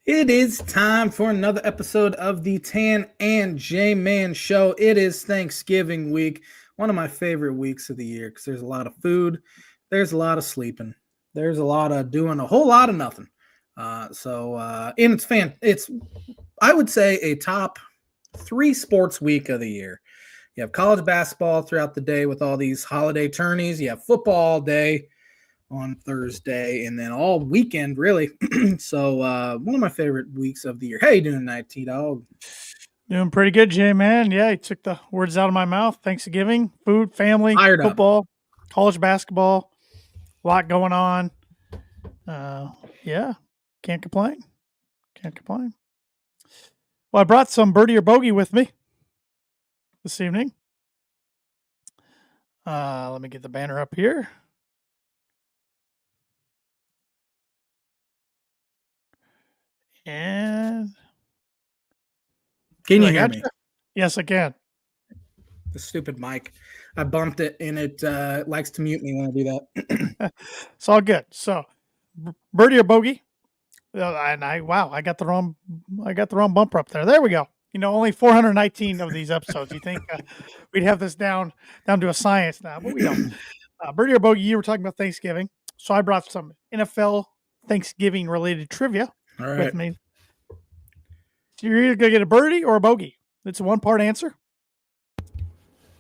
It is time for another episode of the Tan and J Man Show. It is Thanksgiving week, one of my favorite weeks of the year because there's a lot of food, there's a lot of sleeping, there's a lot of doing a whole lot of nothing. And it's I would say a top three sports week of the year. You have college basketball throughout the day with all these holiday tourneys. You have football all day on Thursday, and then all weekend, really. So one of my favorite weeks of the year. How you doing tonight, T-Dog? Doing pretty good, Jay, man. Yeah, you took the words out of my mouth. Thanksgiving, food, family, Fired up. football, college basketball, a lot going on. Yeah, can't complain. Can't complain. Well, I brought some birdie or bogey with me this evening. Let me get the banner up here. And Can you hear me? Yes, I can. The stupid mic. I bumped it, and it likes to mute me when I do that. It's all good. So, birdie or bogey? And I got the wrong bumper up there. There we go. Only 419 of these episodes. You think we'd have this down to a science now, but we don't. Birdie or bogey, you were talking about Thanksgiving, so I brought some NFL Thanksgiving related trivia with me. So you're either gonna get a birdie or a bogey. It's a one-part answer.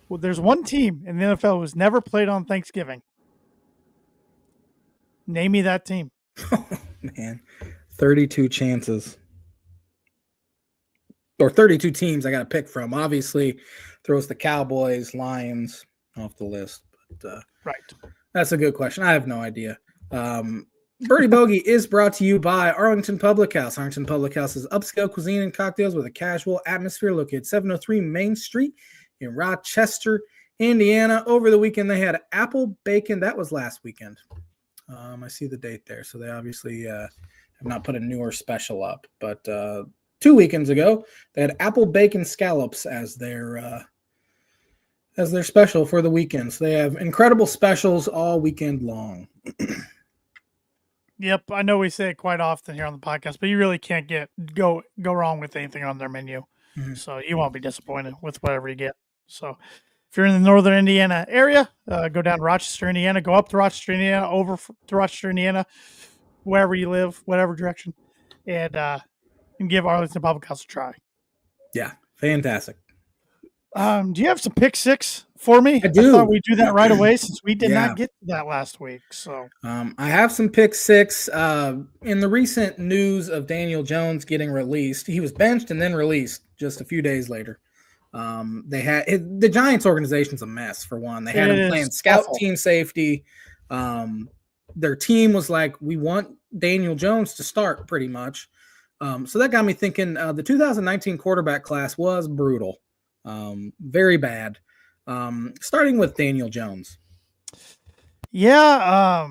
Well, there's one team in the NFL who's never played on Thanksgiving. Name me that team. Oh, man, 32 chances. Or 32 teams I got to pick from. Obviously, throws the Cowboys, Lions off the list. But, right. That's a good question. I have no idea. Birdie Bogey is brought to you by Arlington Public House. Arlington Public House is upscale cuisine and cocktails with a casual atmosphere located 703 Main Street in Rochester, Indiana. Over the weekend, they had apple bacon. That was last weekend. I see the date there. So they obviously have not put a newer special up. But 2 weekends ago, they had apple bacon scallops as their special for the weekend. So they have incredible specials all weekend long. Yep, I know we say it quite often here on the podcast, but you really can't go wrong with anything on their menu. Mm-hmm. So you won't be disappointed with whatever you get. So if you're in the northern Indiana area, go down to Rochester, Indiana, go up to Rochester, Indiana, over to Rochester, Indiana, wherever you live, whatever direction, and give Arlington Public House a try. Yeah, fantastic. Do you have some pick six for me? I do. I thought we'd do that right away since we did not get to that last week. So I have some pick six. In the recent news of Daniel Jones getting released, he was benched and then released just a few days later. The Giants organization's a mess, for one. They had him playing scout team safety. Their team was like, we want Daniel Jones to start pretty much. So that got me thinking the 2019 quarterback class was brutal. Very bad. Starting with Daniel Jones. Yeah.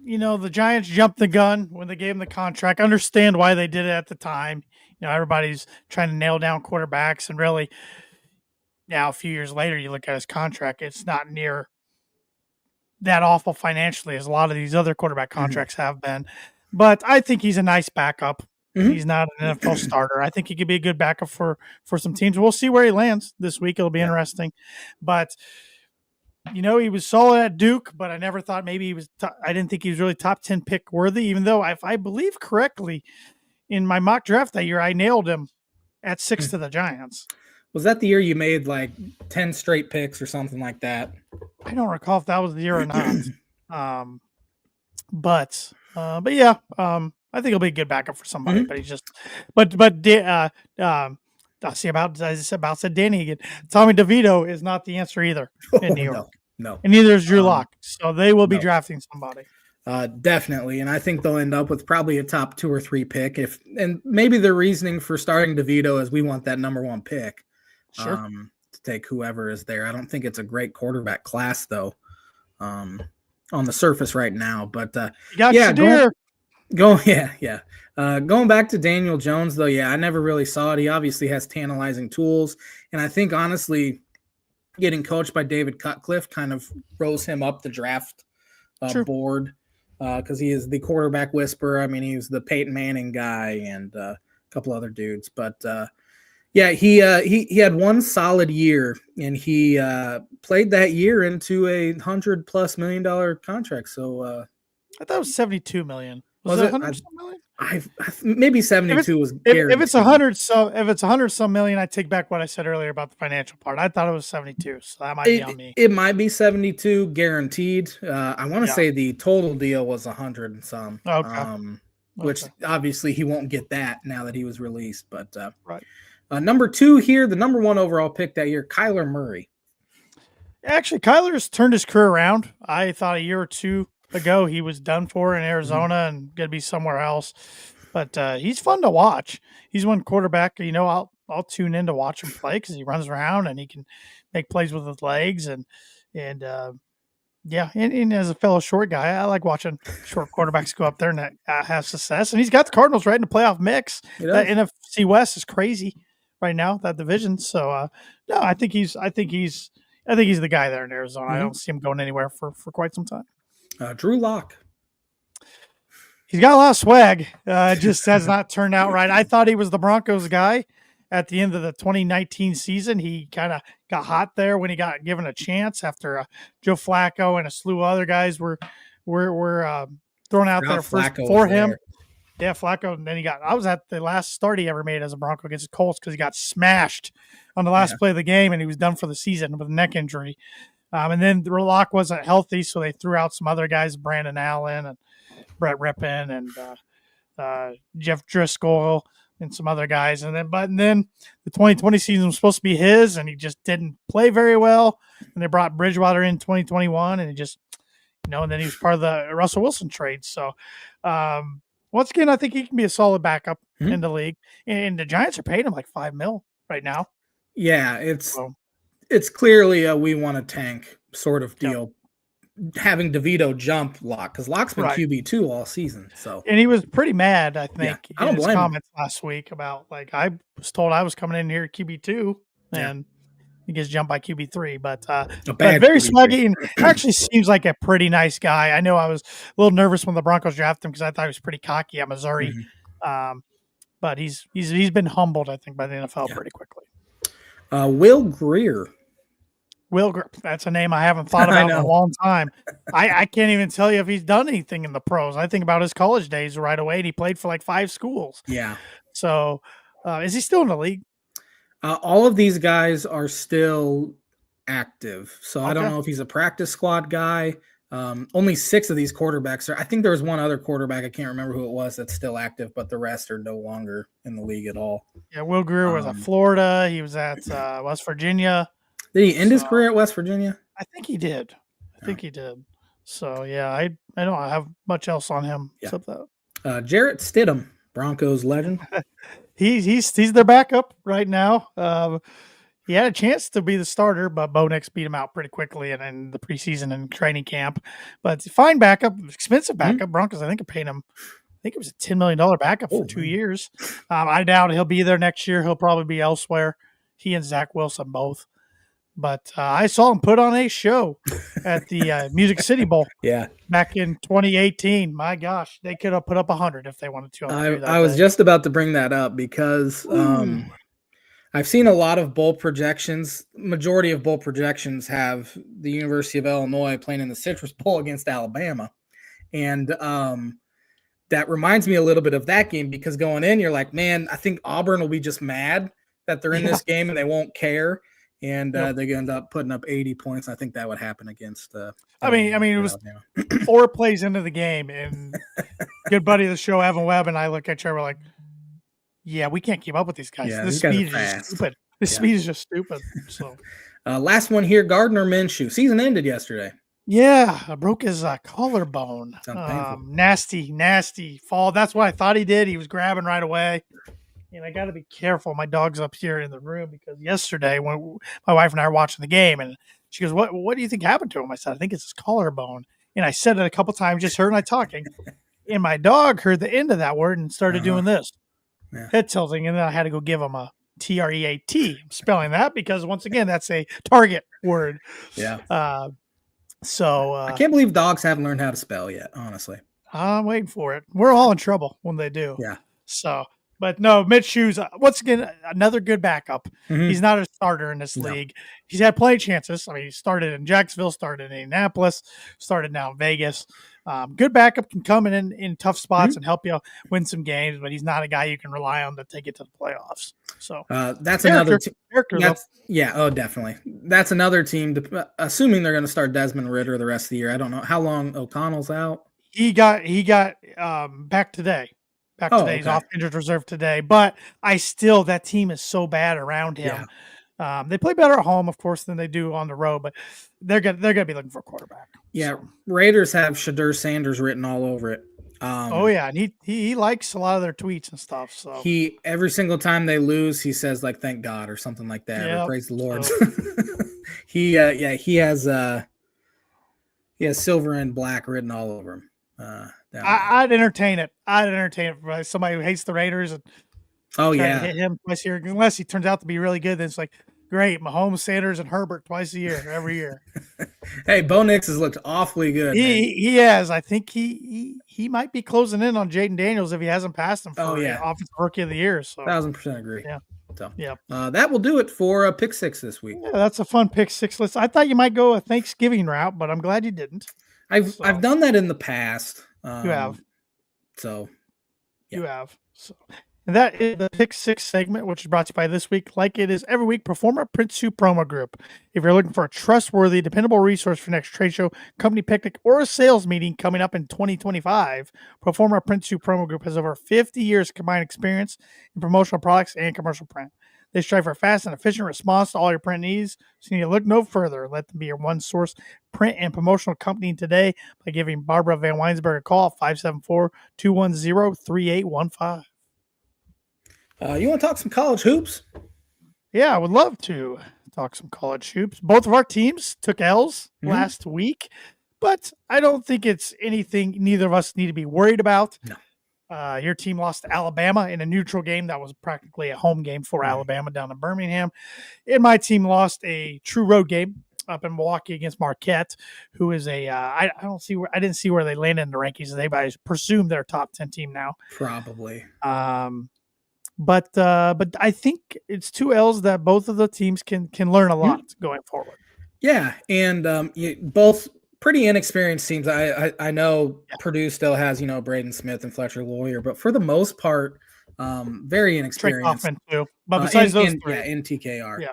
The Giants jumped the gun when they gave him the contract. Understand why they did it at the time. Everybody's trying to nail down quarterbacks, and really now a few years later, you look at his contract, it's not near that awful financially as a lot of these other quarterback contracts have been. But I think he's a nice backup. Mm-hmm. He's not an NFL starter. I think he could be a good backup for some teams. We'll see where he lands this week. It'll be interesting. But, he was solid at Duke, but I never thought maybe he was I didn't think he was really top 10 pick worthy, even though if I believe correctly in my mock draft that year, I nailed him at 6 to the Giants. Was that the year you made like 10 straight picks or something like that? I don't recall if that was the year or not. But yeah, I think he'll be a good backup for somebody. But he's just, I about said Danny again. Tommy DeVito is not the answer either in New York. No, and neither is Drew Lock. So they will be drafting somebody. Definitely, and I think they'll end up with probably a top 2 or 3 pick. And maybe the reasoning for starting DeVito is we want that number 1 pick. Sure. To take whoever is there. I don't think it's a great quarterback class though. On the surface right now, but you got Shadir. Going back to Daniel Jones though, I never really saw it. He obviously has tantalizing tools, and I think honestly, getting coached by David Cutcliffe kind of rose him up the draft board. because he is the quarterback whisperer. I mean, he was the Peyton Manning guy and a couple other dudes. But yeah, he had one solid year, and he played that year into a $100+ million contract. So I thought it was 72 million. Was was it it? 100 some million? I maybe 72 was If it's guaranteed. 100 if it's 100 some million, I take back what I said earlier about the financial part. I thought it was 72, so that might be on me. It might be 72 guaranteed. I want to Yeah. say the total deal was 100 and some. Okay. Which obviously he won't get that now that he was released. But right. Number 2 here, the number 1 overall pick that year, Kyler Murray. Actually, Kyler's turned his career around. I thought a year or two ago he was done for in Arizona and going to be somewhere else. But he's fun to watch. He's one quarterback, I'll tune in to watch him play because he runs around and he can make plays with his legs and yeah, and as a fellow short guy, I like watching short quarterbacks go up there and have success. And he's got the Cardinals right in the playoff mix. That NFC West is crazy right now, that division. So no, I think he's the guy there in Arizona. I don't see him going anywhere for quite some time. Drew Lock. He's got a lot of swag. Just has not turned out right. I thought he was the Broncos guy at the end of the 2019 season. He kind of got hot there when he got given a chance after Joe Flacco and a slew of other guys were thrown out there first for him. Yeah, Flacco. And then I was at the last start he ever made as a Bronco against the Colts because he got smashed on the last play of the game and he was done for the season with a neck injury. And then Lock wasn't healthy, so they threw out some other guys, Brandon Allen and Brett Rippon and Jeff Driscoll and some other guys. And then the 2020 season was supposed to be his, and he just didn't play very well. And they brought Bridgewater in 2021, and he just, and then he was part of the Russell Wilson trade. So once again, I think he can be a solid backup in the league. And the Giants are paying him like $5 million right now. Yeah, it's clearly a we want to tank sort of deal. Having DeVito jump Lock because Lock's been QB2 all season. So and he was pretty mad, I think, I don't in his blame comments last week about I was told I was coming in here QB2 and he gets jumped by QB3, but very swaggy and actually seems like a pretty nice guy. I know I was a little nervous when the Broncos drafted him because I thought he was pretty cocky at Missouri, but he's been humbled, I think, by the NFL pretty quickly. Will Grier. That's a name I haven't thought about in a long time. I can't even tell you if he's done anything in the pros. I think about his college days right away, and he played for like 5 schools. Yeah. So is he still in the league? All of these guys are still active. So I don't know if he's a practice squad guy. Only 6 of these quarterbacks are. I think there was one other quarterback. I can't remember who it was that's still active, but the rest are no longer in the league at all. Yeah, Will Grier was at Florida. He was at West Virginia. Did he end his career at West Virginia? I think he did. So yeah, I don't have much else on him except that. Jarrett Stidham, Broncos legend. he's their backup right now. He had a chance to be the starter, but Bo Nix beat him out pretty quickly and in the preseason and training camp. But fine backup, expensive backup. Broncos, I think, are paying him. I think it was a $10 million backup for 2 years. I doubt he'll be there next year. He'll probably be elsewhere. He and Zach Wilson both. But I saw him put on a show at the Music City Bowl. Back in 2018. My gosh, they could have put up 100 if they wanted to. I was just about to bring that up because I've seen a lot of bowl projections. Majority of bowl projections have the University of Illinois playing in the Citrus Bowl against Alabama. And that reminds me a little bit of that game because going in, you're like, man, I think Auburn will be just mad that they're in this game and they won't care. And they end up putting up 80 points. I think that would happen against. I mean, it was 4 plays into the game, and good buddy of the show, Evan Webb, and I look at you, we're like, "Yeah, we can't keep up with these guys. This speed is just stupid. Speed is just stupid." So, last one here, Gardner Minshew. Season ended yesterday. Yeah, I broke his collarbone. Nasty fall. That's what I thought he did. He was grabbing right away. And I got to be careful. My dog's up here in the room because yesterday when my wife and I were watching the game and she goes, what do you think happened to him? I said, I think it's his collarbone. And I said it a couple times, just her and I talking. And my dog heard the end of that word and started doing this. Head tilting. And then I had to go give him a TREAT. I'm spelling that because once again, that's a target word. Yeah. So I can't believe dogs haven't learned how to spell yet, honestly. I'm waiting for it. We're all in trouble when they do. Yeah. So, but no, Mitch Hughes, once again, another good backup. Mhm. He's not a starter in this No. league. He's had plenty of chances. I mean, he started in Jacksonville, started in Indianapolis, started now in Vegas. Good backup can come in tough spots and help you win some games, but he's not a guy you can rely on to take it to the playoffs. So that's another character. Yeah, oh, definitely. That's another team. Assuming they're going to start Desmond Ridder the rest of the year. I don't know how long O'Connell's out. He got back today. He's off injured reserve today. But that team is so bad around him. Yeah. They play better at home, of course, than they do on the road, but they're gonna be looking for a quarterback. Yeah, so. Raiders have Shadur Sanders written all over it. And he likes a lot of their tweets and stuff. So every single time they lose, he says like "Thank God" or something like that, or "Praise the Lord." So. he has silver and black written all over him. I'd entertain it. For somebody who hates the Raiders and hit him twice a year, unless he turns out to be really good. Then it's like, great, Mahomes, Sanders, and Herbert twice a year, every year. Hey, Bo Nix has looked awfully good. He has. I think he might be closing in on Jaden Daniels if he hasn't passed him for Offensive Rookie of the Year. So 1,000% agree. Yeah. So that will do it for a pick six this week. Yeah, that's a fun pick six list. I thought you might go a Thanksgiving route, but I'm glad you didn't. I've done that in the past. You have. So you have. So and that is the Pick Six segment, which is brought to you by this week, like it is every week, Performa Print 2 Promo Group. If you're looking for a trustworthy, dependable resource for next trade show, company picnic, or a sales meeting coming up in 2025, Performa Print 2 Promo Group has over 50 years combined experience in promotional products and commercial print. They strive for a fast and efficient response to all your print needs, so you need to look no further. Let them be your one source print and promotional company today by giving Barbara Van Weinsberg a call at 574-210-3815. You want to talk some college hoops? Yeah, I would love to talk some college hoops. Both of our teams took L's last week, but I don't think it's anything neither of us need to be worried about. No. Your team lost to Alabama in a neutral game that was practically a home game for Alabama down in Birmingham. And my team lost a true road game up in Milwaukee against Marquette, who is I didn't see where they landed in the rankings. They presume they're a top 10 team now. Probably. But I think it's two L's that both of the teams can learn a lot going forward. Yeah, and both pretty inexperienced teams. I know Purdue still has Braden Smith and Fletcher Lawyer, but for the most part, very inexperienced. Trey Kaufman too. But besides those three, in TKR. Yeah.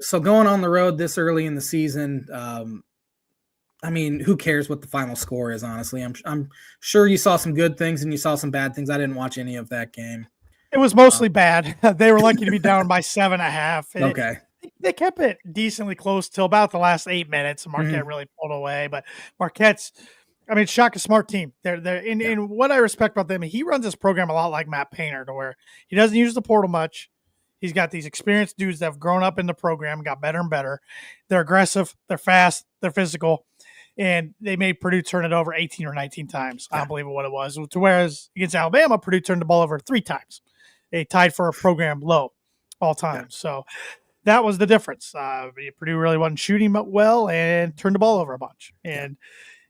So going on the road this early in the season, I mean, who cares what the final score is? Honestly, I'm sure you saw some good things and you saw some bad things. I didn't watch any of that game. It was mostly bad. They were lucky to be down by 7.5. Okay. They kept it decently close till about the last 8 minutes. Marquette really pulled away, but Marquette's, Shock a smart team. They're in what I respect about them. He runs this program a lot like Matt Painter, to where he doesn't use the portal much. He's got these experienced dudes that have grown up in the program, got better and better. They're aggressive, they're fast, they're physical, and they made Purdue turn it over 18 or 19 times. I don't believe what it was. Whereas against Alabama, Purdue turned the ball over 3 times. They tied for a program low all time. So that was the difference. Purdue really wasn't shooting well and turned the ball over a bunch. And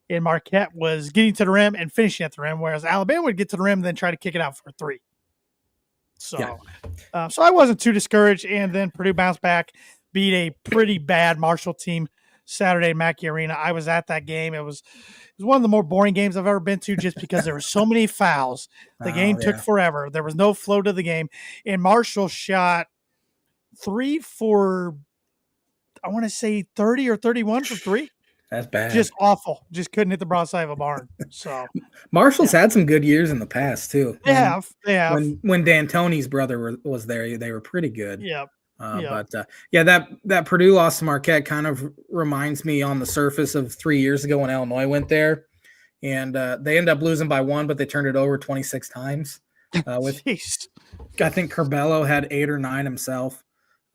Marquette was getting to the rim and finishing at the rim, whereas Alabama would get to the rim and then try to kick it out for a 3. So, so I wasn't too discouraged. And then Purdue bounced back, beat a pretty bad Marshall team Saturday at Mackey Arena. I was at that game. It was one of the more boring games I've ever been to, just because there were so many fouls. The game took forever. There was no flow to the game. And Marshall shot 3 for, I want to say 30 or 31 for 3. That's bad. Just awful. Just couldn't hit the broadside of a barn. So Marshall's had some good years in the past too. They have. When D'Antoni's brother was there, they were pretty good. Yeah. But that Purdue loss to Marquette kind of reminds me on the surface of 3 years ago when Illinois went there, and they ended up losing by 1, but they turned it over 26 times. With I think Curbelo had 8 or 9 himself,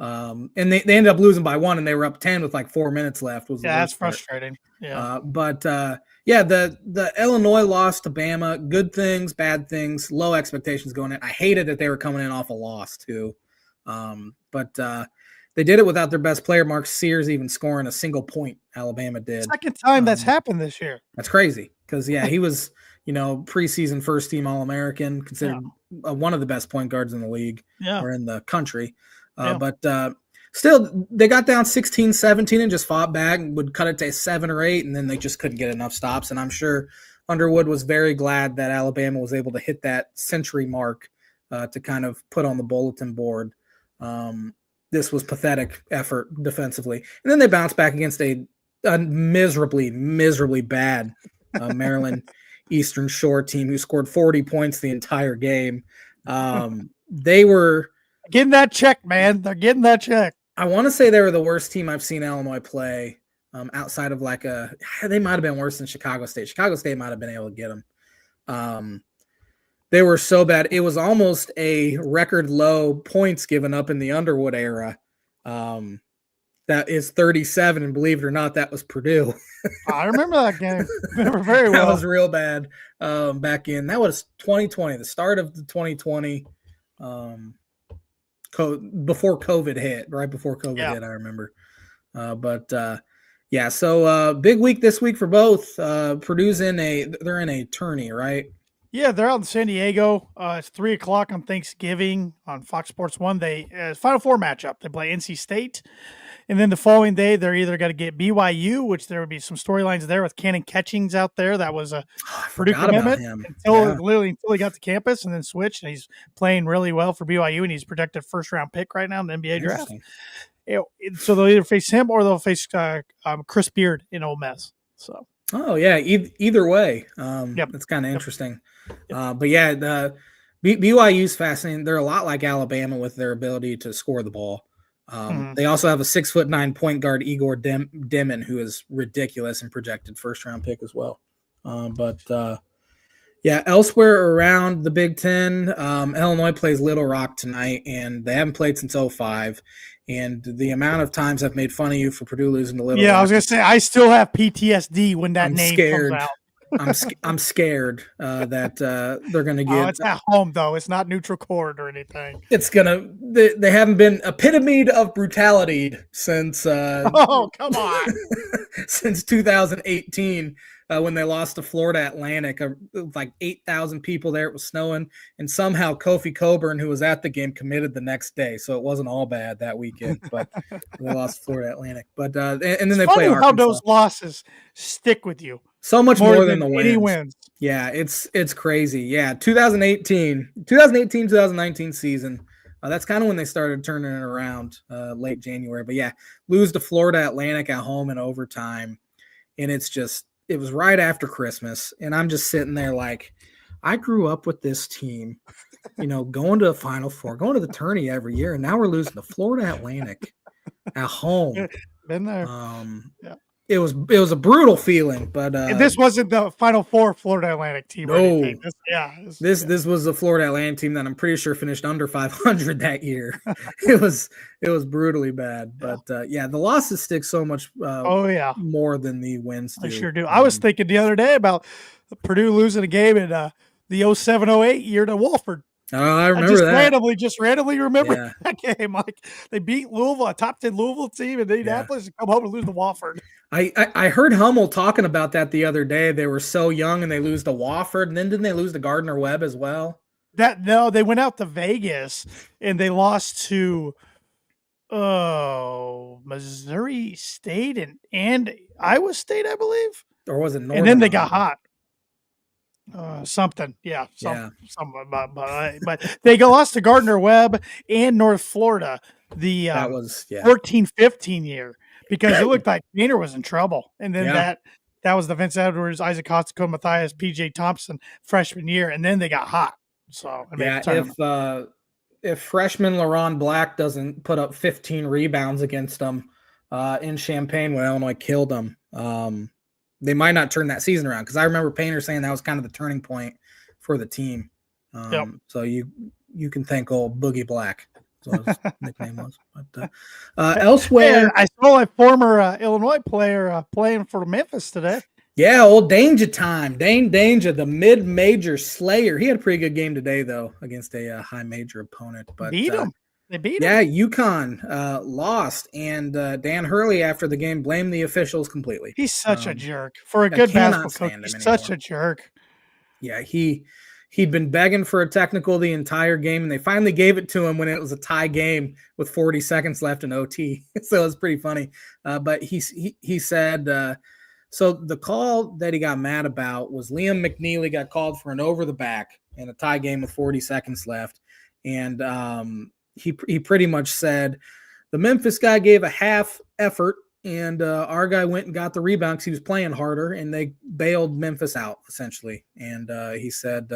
and they ended up losing by 1, and they were up 10 with like 4 minutes left. That's frustrating. The Illinois loss to Bama, good things, bad things, low expectations going in. I hated that they were coming in off a loss too. But they did it without their best player, Mark Sears, even scoring a single point. Alabama did. Second time that's happened this year. That's crazy. because he was preseason first team All-American, considered one of the best point guards in the league or in the country. But still, they got down 16-17 and just fought back and would cut it to 7 or 8, and then they just couldn't get enough stops. And I'm sure Underwood was very glad that Alabama was able to hit that century mark to kind of put on the bulletin board. This was pathetic effort defensively. And then they bounced back against a miserably, miserably bad Maryland Eastern Shore team who scored 40 points the entire game. They were getting that check, man. They're getting that check. I want to say they were the worst team I've seen Illinois play outside of they might have been worse than Chicago State. Chicago State might have been able to get them. They were so bad. It was almost a record low points given up in the Underwood era. That is 37, and believe it or not, that was Purdue. I remember that game. Remember very well. That was real bad back in. That was 2020, the start of the 2020, before COVID hit, right before COVID hit, I remember. So big week this week for both. Purdue's they're in a tourney, right? Yeah, they're out in San Diego. It's 3:00 on Thanksgiving on Fox Sports 1. Final Four matchup. They play NC State. And then the following day, they're either going to get BYU, which there would be some storylines there with Cannon Catchings out there. That was a Purdue commitment until he got to campus and then switched. And he's playing really well for BYU, and he's projected first-round pick right now in the NBA draft. So they'll either face him or they'll face Chris Beard in Ole Miss. So. Oh, yeah, either way. It's kind of interesting. BYU's fascinating. They're a lot like Alabama with their ability to score the ball. They also have a 6'9" point guard, Igor Demon, who is ridiculous and projected first-round pick as well. Elsewhere around the Big Ten, Illinois plays Little Rock tonight, and they haven't played since 2005. And the amount of times I've made fun of you for Purdue losing to Little Rock. Yeah, I was going to say, I still have PTSD when that name comes out. I'm scared that they're going to get. Oh, it's at home though. It's not neutral court or anything. It's gonna. They haven't been epitome of brutality since. Oh, come on! Since 2018, when they lost to Florida Atlantic, like 8,000 people there. It was snowing, and somehow Kofi Coburn, who was at the game, committed the next day. So it wasn't all bad that weekend. But they lost to Florida Atlantic. But and then they play Arkansas. How those losses stick with you. So much more than the wins. Wins. Yeah, it's crazy. Yeah, 2019 season. That's kind of when they started turning it around, late January. But yeah, lose to Florida Atlantic at home in overtime. And it was right after Christmas. And I'm just sitting there like, I grew up with this team, going to the Final Four, going to the tourney every year. And now we're losing to Florida Atlantic at home. Been there. It was a brutal feeling, but this wasn't the Final Four Florida Atlantic team. No, this was the Florida Atlantic team that I'm pretty sure finished under 500 that year. it was brutally bad, but the losses stick so much. More than the wins. I sure do. I was thinking the other day about Purdue losing a game in the 07-08 year to Wofford. Oh, I remember that. Just randomly remember that game. Like they beat Louisville, a top 10 Louisville team in Indianapolis, and come home and lose to Wofford. I heard Hummel talking about that the other day. They were so young and they lose to Wofford, and then didn't they lose to Gardner Webb as well? They went out to Vegas and they lost to Missouri State and Iowa State, I believe. Or was it Northern? And then they got hot. Something, but they lost to Gardner Webb and North Florida the 14-15 year because it looked like Gainer was in trouble, and then that was the Vince Edwards, Isaac Hotsko, Matthias, PJ Thompson freshman year, and then they got hot. So if freshman LaRon Black doesn't put up 15 rebounds against them in Champaign when Illinois killed them. They might not turn that season around because I remember Painter saying that was kind of the turning point for the team. So you can thank old Boogie Black. That's what his nickname was. But elsewhere, I saw a former Illinois player playing for Memphis today. Yeah, old Danger time. Dane Danger, the mid-major slayer. He had a pretty good game today, though, against a high major opponent. But beat him. They beat Yeah, them. UConn lost, and Dan Hurley after the game blamed the officials completely. He's such a jerk. For a I good cannot basketball coach, stand him he's such anymore. a jerk. Yeah, he'd been begging for a technical the entire game, and they finally gave it to him when it was a tie game with 40 seconds left in OT. So it was pretty funny. But he said so the call that he got mad about was Liam McNeely got called for an over the back in a tie game with 40 seconds left, and he pretty much said the Memphis guy gave a half effort, and our guy went and got the rebound because he was playing harder, and they bailed Memphis out essentially. And he said,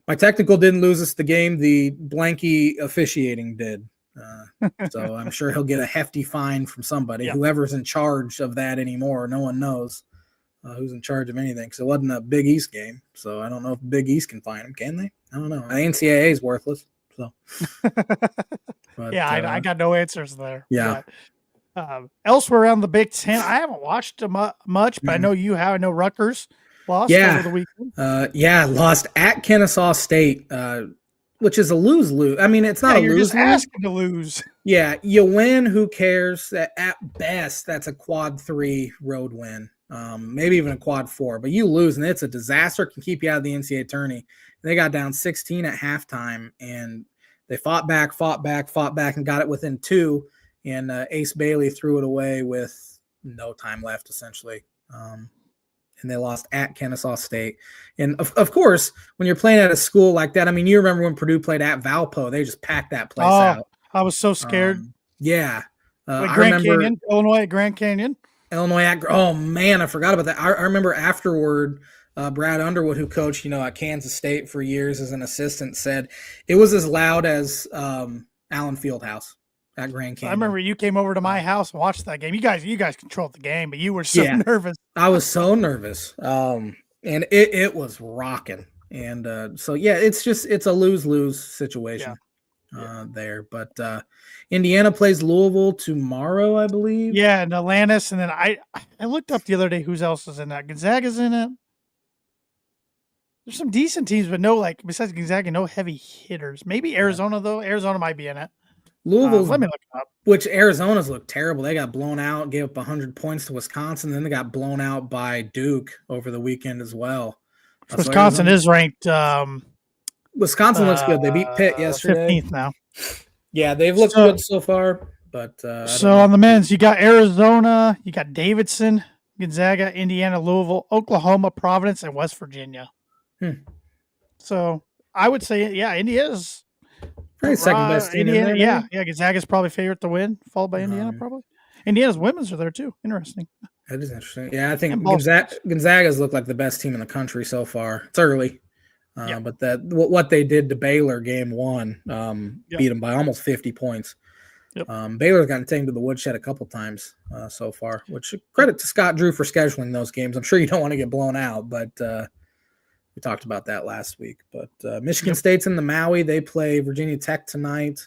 "My technical didn't lose us the game; the blanky officiating did." So I'm sure he'll get a hefty fine from somebody, Yeah. whoever's in charge of that anymore. No one knows who's in charge of anything because it wasn't a Big East game. So I don't know if Big East can fine him. Can they? I don't know. The NCAA is worthless. So, but, yeah, I got no answers there. Yeah. But, elsewhere around the Big Ten, I haven't watched much, but I know you have. I know Rutgers lost over the weekend. Lost at Kennesaw State, which is a lose-lose. I mean, it's not a you're lose-lose. Just asking to lose. Yeah, you win. Who cares? At best, that's a quad 3 road win, maybe even a quad 4. But you lose, and it's a disaster. Can keep you out of the NCAA tourney. They got down 16 at halftime, and they fought back, and got it within 2. And Ace Bailey threw it away with no time left, essentially. And they lost at Kennesaw State. And, of course, when you're playing at a school like that, I mean, you remember when Purdue played at Valpo. They just packed that place out. I was so scared. Illinois at Grand Canyon. Oh, man, I forgot about that. I remember afterward, Brad Underwood, who coached, at Kansas State for years as an assistant, said it was as loud as Allen Fieldhouse at Grand Canyon. I remember you came over to my house and watched that game. You guys controlled the game, but you were so nervous. I was so nervous. And it was rocking. And it's a lose-lose situation there. But Indiana plays Louisville tomorrow, I believe. Yeah, and Atlantis. And then I looked up the other day who else is in that. Gonzaga's in it. There's some decent teams, but no, besides Gonzaga, no heavy hitters. Maybe Arizona, though. Arizona might be in it. Louisville's, let me look it up. Which Arizona's looked terrible. They got blown out, gave up 100 points to Wisconsin. Then they got blown out by Duke over the weekend as well. Wisconsin is ranked. Wisconsin looks good. They beat Pitt yesterday. 15th now. Yeah, they've looked good so far. But on the men's, you got Arizona, you got Davidson, Gonzaga, Indiana, Louisville, Oklahoma, Providence, and West Virginia. So I would say, Indiana's second best team. Indiana, Gonzaga's probably favorite to win, followed by Indiana, probably. Indiana's women's are there too. Interesting. That is interesting. Yeah, I think Gonzaga's looked like the best team in the country so far. It's early, but what they did to Baylor game 1 beat them by almost 50 points. Yep. Baylor's gotten taken to the woodshed a couple times so far, which credit to Scott Drew for scheduling those games. I'm sure you don't want to get blown out, but we talked about that last week. But Michigan State's in the Maui. They play Virginia Tech tonight.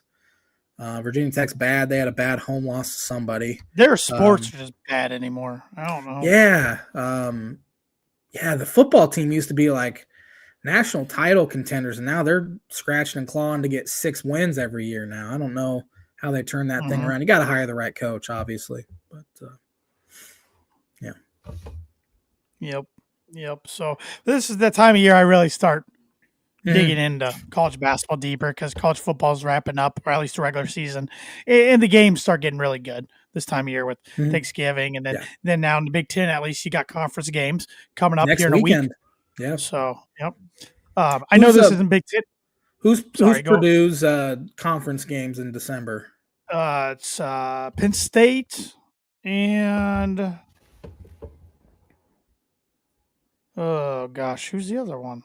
Virginia Tech's bad. They had a bad home loss to somebody. Their sports are just bad anymore. I don't know. Yeah. The football team used to be like national title contenders, and now they're scratching and clawing to get 6 wins every year now. I don't know how they turn that thing around. You got to hire the right coach, obviously. But, Yep. So this is the time of year I really start digging into college basketball deeper because college football is wrapping up, or at least the regular season, and the games start getting really good this time of year with Thanksgiving, and then now in the Big Ten, at least you got conference games coming up next here in a week. Yeah. So I know this isn't Big Ten. Who's Purdue's conference games in December? It's Penn State and oh gosh, who's the other one?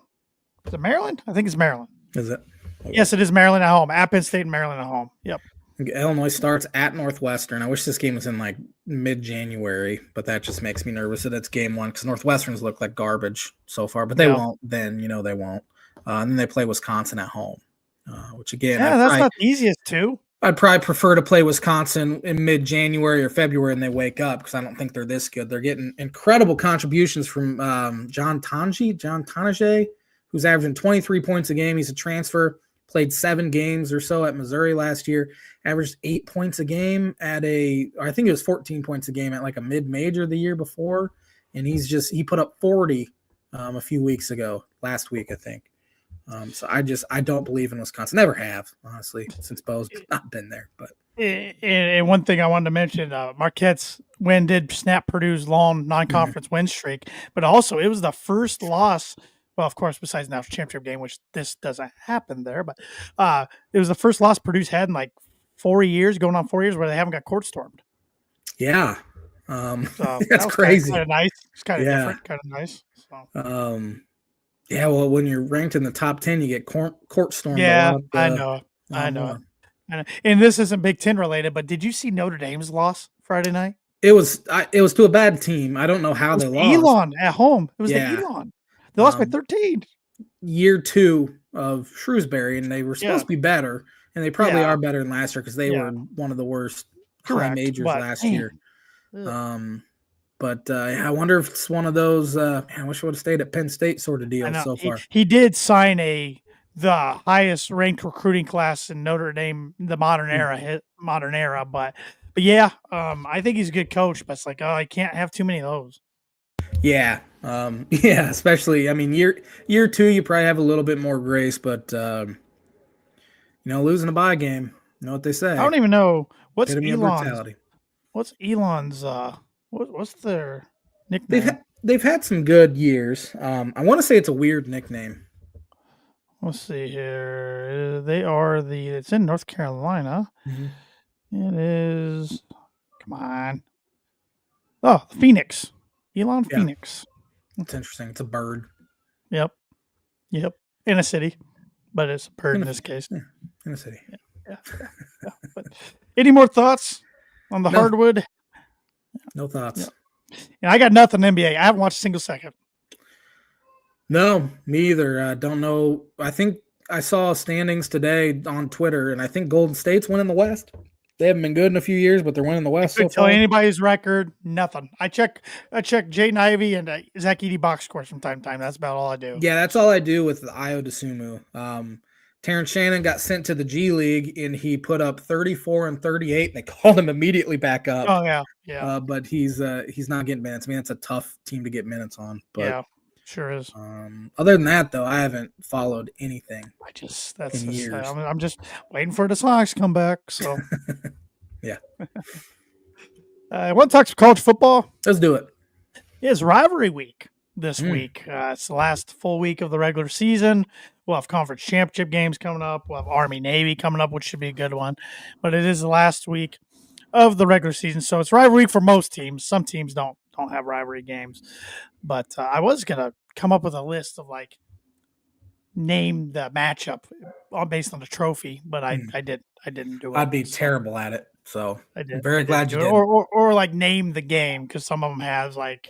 Is it Maryland? I think it's Maryland. Is it? Okay. Yes, it is Maryland at home. At Penn State and Maryland at home. Yep. Illinois starts at Northwestern. I wish this game was in like mid-January, but that just makes me nervous that it's game 1 because Northwestern's look like garbage so far, but they won't then. They won't. And then they play Wisconsin at home, which again, that's not the easiest too. I'd probably prefer to play Wisconsin in mid-January or February and they wake up because I don't think they're this good. They're getting incredible contributions from John Tonje, who's averaging 23 points a game. He's a transfer played 7 games or so at Missouri last year, averaged 8 points a game I think it was 14 points a game at like a mid-major the year before. And he put up 40 a few weeks ago, last week, I think. So I don't believe in Wisconsin. Never have, honestly, since Bo's not been there. But and one thing I wanted to mention, Marquette's win did snap Purdue's long non-conference win streak, but also it was the first loss. Well, of course, besides the national championship game, which this doesn't happen there, but it was the first loss Purdue's had in like 4 years, going on 4 years, where they haven't got court stormed. yeah, So that's crazy. Kind of nice. It's kind of different, kind of nice. So. Yeah, well, when you're ranked in the top 10, you get court stormed yeah, a lot. I know it. And this isn't Big Ten related, but did you see Notre Dame's loss Friday night? It was to a bad team. I don't know how they lost. Elon at home. It was the Elon. They lost by 13. Year 2 of Shrewsbury, and they were supposed to be better, and they probably are better than last year because they were one of the worst high majors last year. But I wonder if it's one of those. I wish I would have stayed at Penn State sort of deals so far. He did sign the highest ranked recruiting class in Notre Dame, the modern era. But yeah, I think he's a good coach. But it's like, I can't have too many of those. Yeah, especially. I mean, year 2, you probably have a little bit more grace, but losing a bye game. You know what they say? I don't even know what's Elon's. What's Elon's? What's their nickname? They've had some good years. I want to say it's a weird nickname. Let's see here. They are it's in North Carolina. Mm-hmm. It is. Come on. Oh, Phoenix. Elon Phoenix. That's interesting. It's a bird. Yep. In a city, but it's a bird in this case. Yeah. In a city. Yeah. But any more thoughts on the hardwood? No thoughts. Yeah. And I got nothing NBA. I haven't watched a single second. No, me either. Don't know. I think I saw standings today on Twitter, and I think Golden State's winning the West. They haven't been good in a few years, but they're winning the West. I couldn't tell anybody's record. Nothing. I check Jaden Ivey and Zach Edey box scores from time to time. That's about all I do. Yeah, that's all I do with Ayo Dosunmu. Terrence Shannon got sent to the G League, and he put up 34 and 38. And they called him immediately back up. Oh yeah. But he's not getting minutes. I mean, it's a tough team to get minutes on. But, yeah, sure is. Other than that, though, I haven't followed anything. Years. I'm just waiting for the Sox to come back. So yeah. I want to talk some college football. Let's do it. It's rivalry week this week. It's the last full week of the regular season. We'll have conference championship games coming up. We'll have Army-Navy coming up, which should be a good one. But it is the last week of the regular season, so it's rivalry week for most teams. Some teams don't have rivalry games. But I was going to come up with a list of, like, name the matchup based on the trophy, but I didn't do it. I'd be terrible at it, so I'm very glad you did. Or like name the game, because some of them has like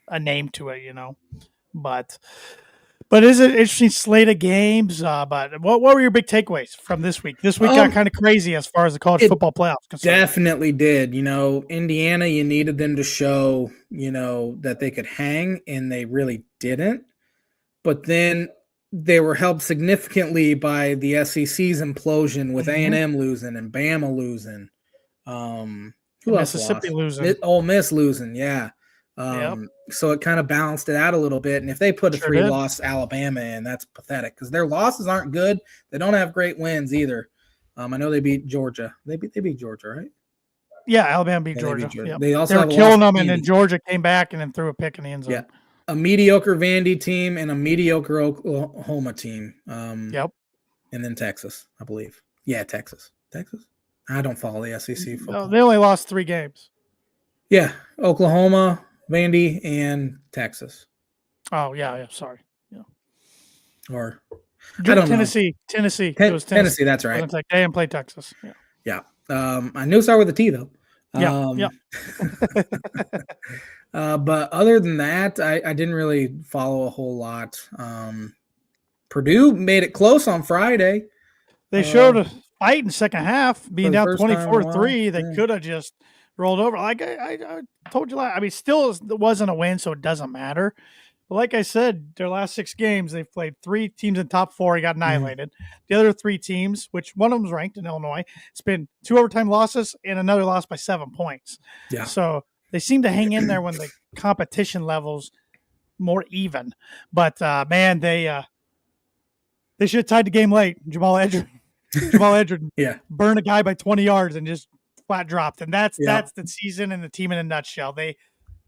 a name to it, But is it interesting slate of games? But what were your big takeaways from this week? This week got kind of crazy as far as the college football playoffs concerned. Definitely did. Indiana, you needed them to show, that they could hang, and they really didn't. But then they were helped significantly by the SEC's implosion with A&M losing and Bama losing. Who else Mississippi lost? losing. Ole Miss losing, yeah. So it kind of balanced it out a little bit. And if they put a 3-loss Alabama in, that's pathetic because their losses aren't good. They don't have great wins either. I know they beat Georgia. They beat Georgia, right? Yeah, Alabama beat Georgia. Yep. They were killing them, and then Georgia came back and then threw a pick in the end zone. Yeah. A mediocre Vandy team and a mediocre Oklahoma team. Yep. And then Texas, I believe. Yeah, Texas. I don't follow the SEC football. No, they only lost 3 games. Yeah, Oklahoma, Vandy, and Texas. Oh, yeah, sorry. Yeah. Or I don't Tennessee. know. Tennessee. It was Tennessee, that's right. They didn't play Texas. Yeah. I knew it started with a T, though. Yeah. But other than that, I didn't really follow a whole lot. Purdue made it close on Friday. They showed a fight in the second half, being down 24-3. They could have just rolled over. Like I told you, still it wasn't a win, so it doesn't matter. But like I said, their last 6 games, they've played 3 teams in top 4 and got Mhm. annihilated. The other 3 teams, which one of them's ranked in Illinois, it's been 2 overtime losses and another loss by 7 points. Yeah. So they seem to hang in there when the competition levels more even. But man, they should have tied the game late. Jamal Edgerton Yeah. burned a guy by 20 yards and just flat dropped. And that's Yeah. the season and the team in a nutshell. They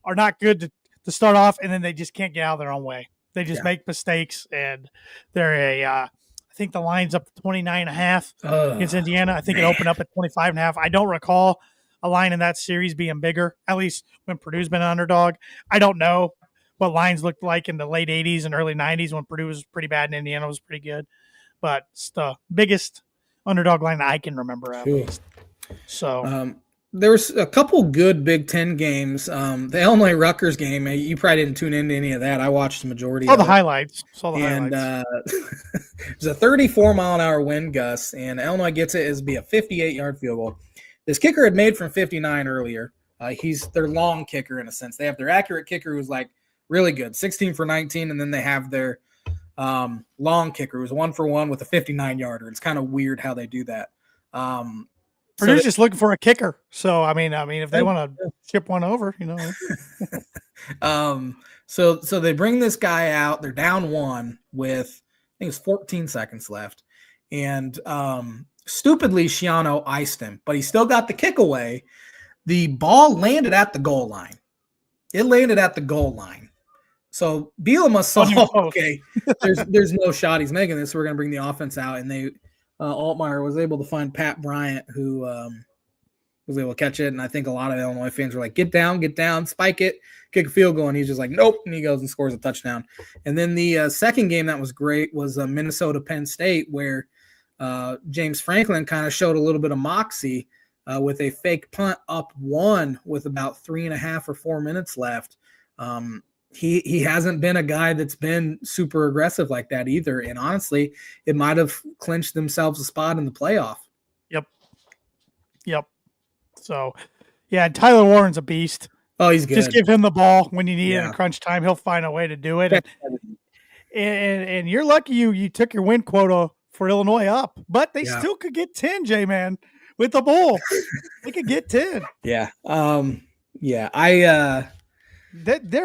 are not good to start off, and then they just can't get out of their own way. They just make mistakes, and they're I think the line's up to 29.5 against Indiana. I think it opened up at 25.5. I don't recall a line in that series being bigger, at least when Purdue's been an underdog. I don't know what lines looked like in the late 80s and early 90s when Purdue was pretty bad and Indiana was pretty good. But it's the biggest underdog line I can remember at least. So there was a couple good Big Ten games. The Illinois Rutgers game, you probably didn't tune into any of that. I watched the majority of the it. highlights. And it was a 34-mile-an-hour wind gust, and Illinois gets it as be a 58-yard field goal. This kicker had made from 59 earlier. He's their long kicker in a sense. They have their accurate kicker who's like really good, 16 for 19, and then they have their long kicker who's 1 for 1 with a 59-yarder. It's kind of weird how they do that. Purdue's just looking for a kicker. So I mean, if they want to ship one over, So they bring this guy out. They're down 1 with I think it's 14 seconds left, and stupidly Shiano iced him, but he still got the kick away. The ball landed at the goal line. It landed at the goal line. So Bielema saw, okay, there's no shot he's making this. So we're going to bring the offense out, and they Altmaier was able to find Pat Bryant, who was able to catch it. And I think a lot of Illinois fans were like, get down, spike it, kick a field goal. And he's just like, nope. And he goes and scores a touchdown. And then the second game that was great was Minnesota Penn State, where James Franklin kind of showed a little bit of moxie with a fake punt up 1 with about 3.5 or 4 minutes left. He hasn't been a guy that's been super aggressive like that either. And honestly, it might have clinched themselves a spot in the playoff. Yep. So, yeah, Tyler Warren's a beast. Oh, he's good. Just give him the ball when you need it in crunch time. He'll find a way to do it. And you're lucky you took your win quota for Illinois up. But they still could get 10, J-Man, with the bowl. They could get 10. Yeah. They're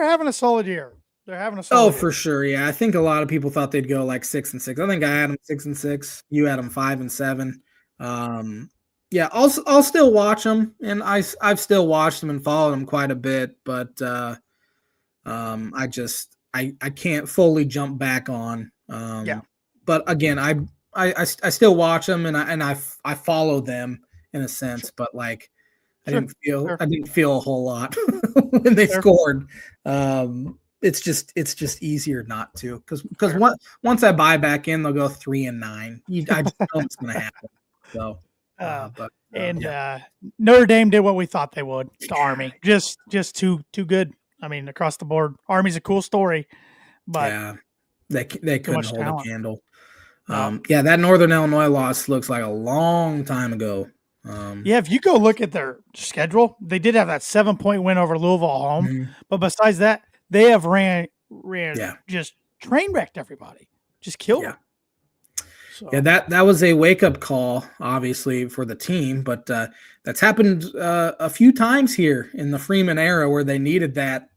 having a solid year. For sure. Yeah. I think a lot of people thought they'd go like 6-6. I think I had them 6-6. You had them 5-7. Yeah, I'll still watch them, and I've still watched them and followed them quite a bit, but I can't fully jump back on. But again, I still watch them, and I follow them in a sense, but like I didn't feel a whole lot when they scored. It's just easier not to because once I buy back in, they'll go 3-9. I just know it's going to happen. So. Notre Dame did what we thought they would to Army. Just too good. I mean, across the board, Army's a cool story, but they couldn't hold a candle. That Northern Illinois loss looks like a long time ago. If you go look at their schedule, they did have that 7-point win over Louisville at home, but besides that, they have ran just train wrecked everybody, just killed them. Yeah, that was a wake-up call, obviously, for the team, but that's happened a few times here in the Freeman era where they needed that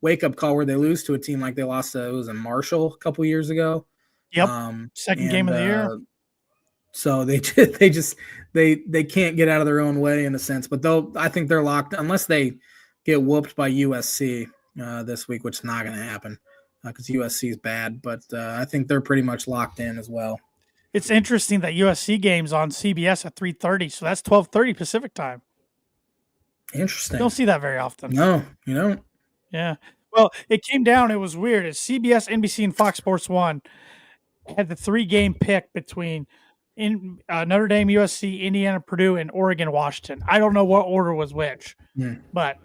wake-up call where they lose to a team like they lost to, it was in Marshall a couple years ago. Yep, second game of the year. So they can't get out of their own way in a sense, but I think they're locked unless they get whooped by USC this week, which is not going to happen because USC is bad, but I think they're pretty much locked in as well. It's interesting that USC game's on CBS at 3:30, so that's 12:30 Pacific time. Interesting. You don't see that very often. No, you don't. Yeah. Well, it came down. It was weird. It's CBS, NBC, and Fox Sports 1 had the 3-game pick between Notre Dame, USC, Indiana, Purdue, and Oregon, Washington. I don't know what order was which, but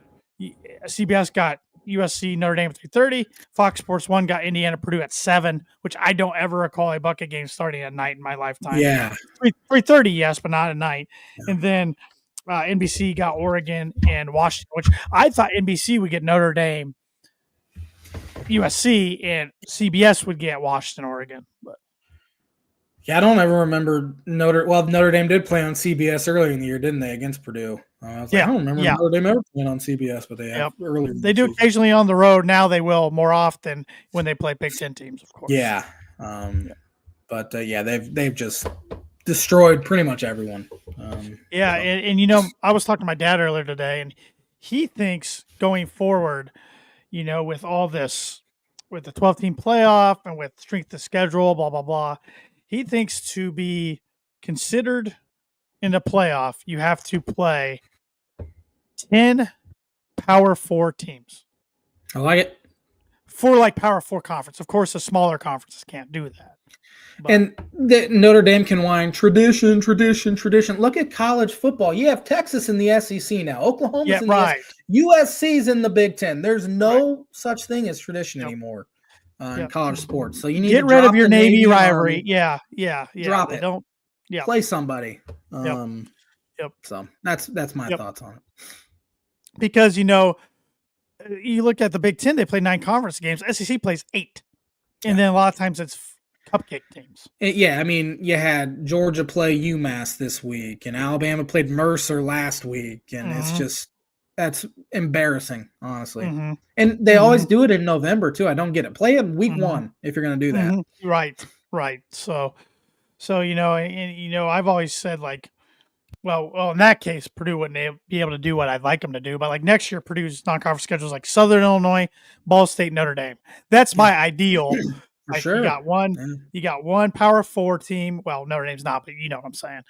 CBS got USC, Notre Dame at 3:30. Fox Sports 1 got Indiana, Purdue at 7, which I don't ever recall a bucket game starting at night in my lifetime. Yeah. 3:30, yes, but not at night. Yeah. And then NBC got Oregon and Washington, which I thought NBC would get Notre Dame USC, and CBS would get Washington, Oregon. But Yeah, I don't ever remember Notre Dame did play on CBS earlier in the year, didn't they, against Purdue? I was like, I don't remember Notre Dame ever playing on CBS, but they have earlier. They do occasionally on the road. Now they will more often when they play Big Ten teams, of course. Yeah. But they've just destroyed pretty much everyone. And I was talking to my dad earlier today, and he thinks going forward, with all this, with the 12-team playoff and with strength of schedule, blah, blah, blah, he thinks to be considered in the playoff, you have to play 10 Power 4 teams. I like it. For like Power 4 conference. Of course, the smaller conferences can't do that. But. And Notre Dame can whine tradition. Look at college football. You have Texas in the SEC now. Oklahoma's in the SEC. USC's in the Big Ten. There's no such thing as tradition anymore in college sports. So you need to get rid of your Navy rivalry. Yeah. Drop it. Don't. Yeah. Play somebody. So that's my thoughts on it. Because you look at the Big Ten, they play 9 conference games. SEC plays 8, and then a lot of times it's cupcake teams. Yeah, I mean, you had Georgia play UMass this week, and Alabama played Mercer last week, and that's embarrassing, honestly. And they always do it in November too. I don't get it. Play it week 1 if you're going to do that. Right. So I've always said like, well, in that case, Purdue wouldn't be able to do what I'd like them to do. But like next year, Purdue's non-conference schedule is like Southern Illinois, Ball State, Notre Dame. That's my ideal. Like sure. You got one Power 4 team. Well, Notre Dame's not, but you know what I'm saying.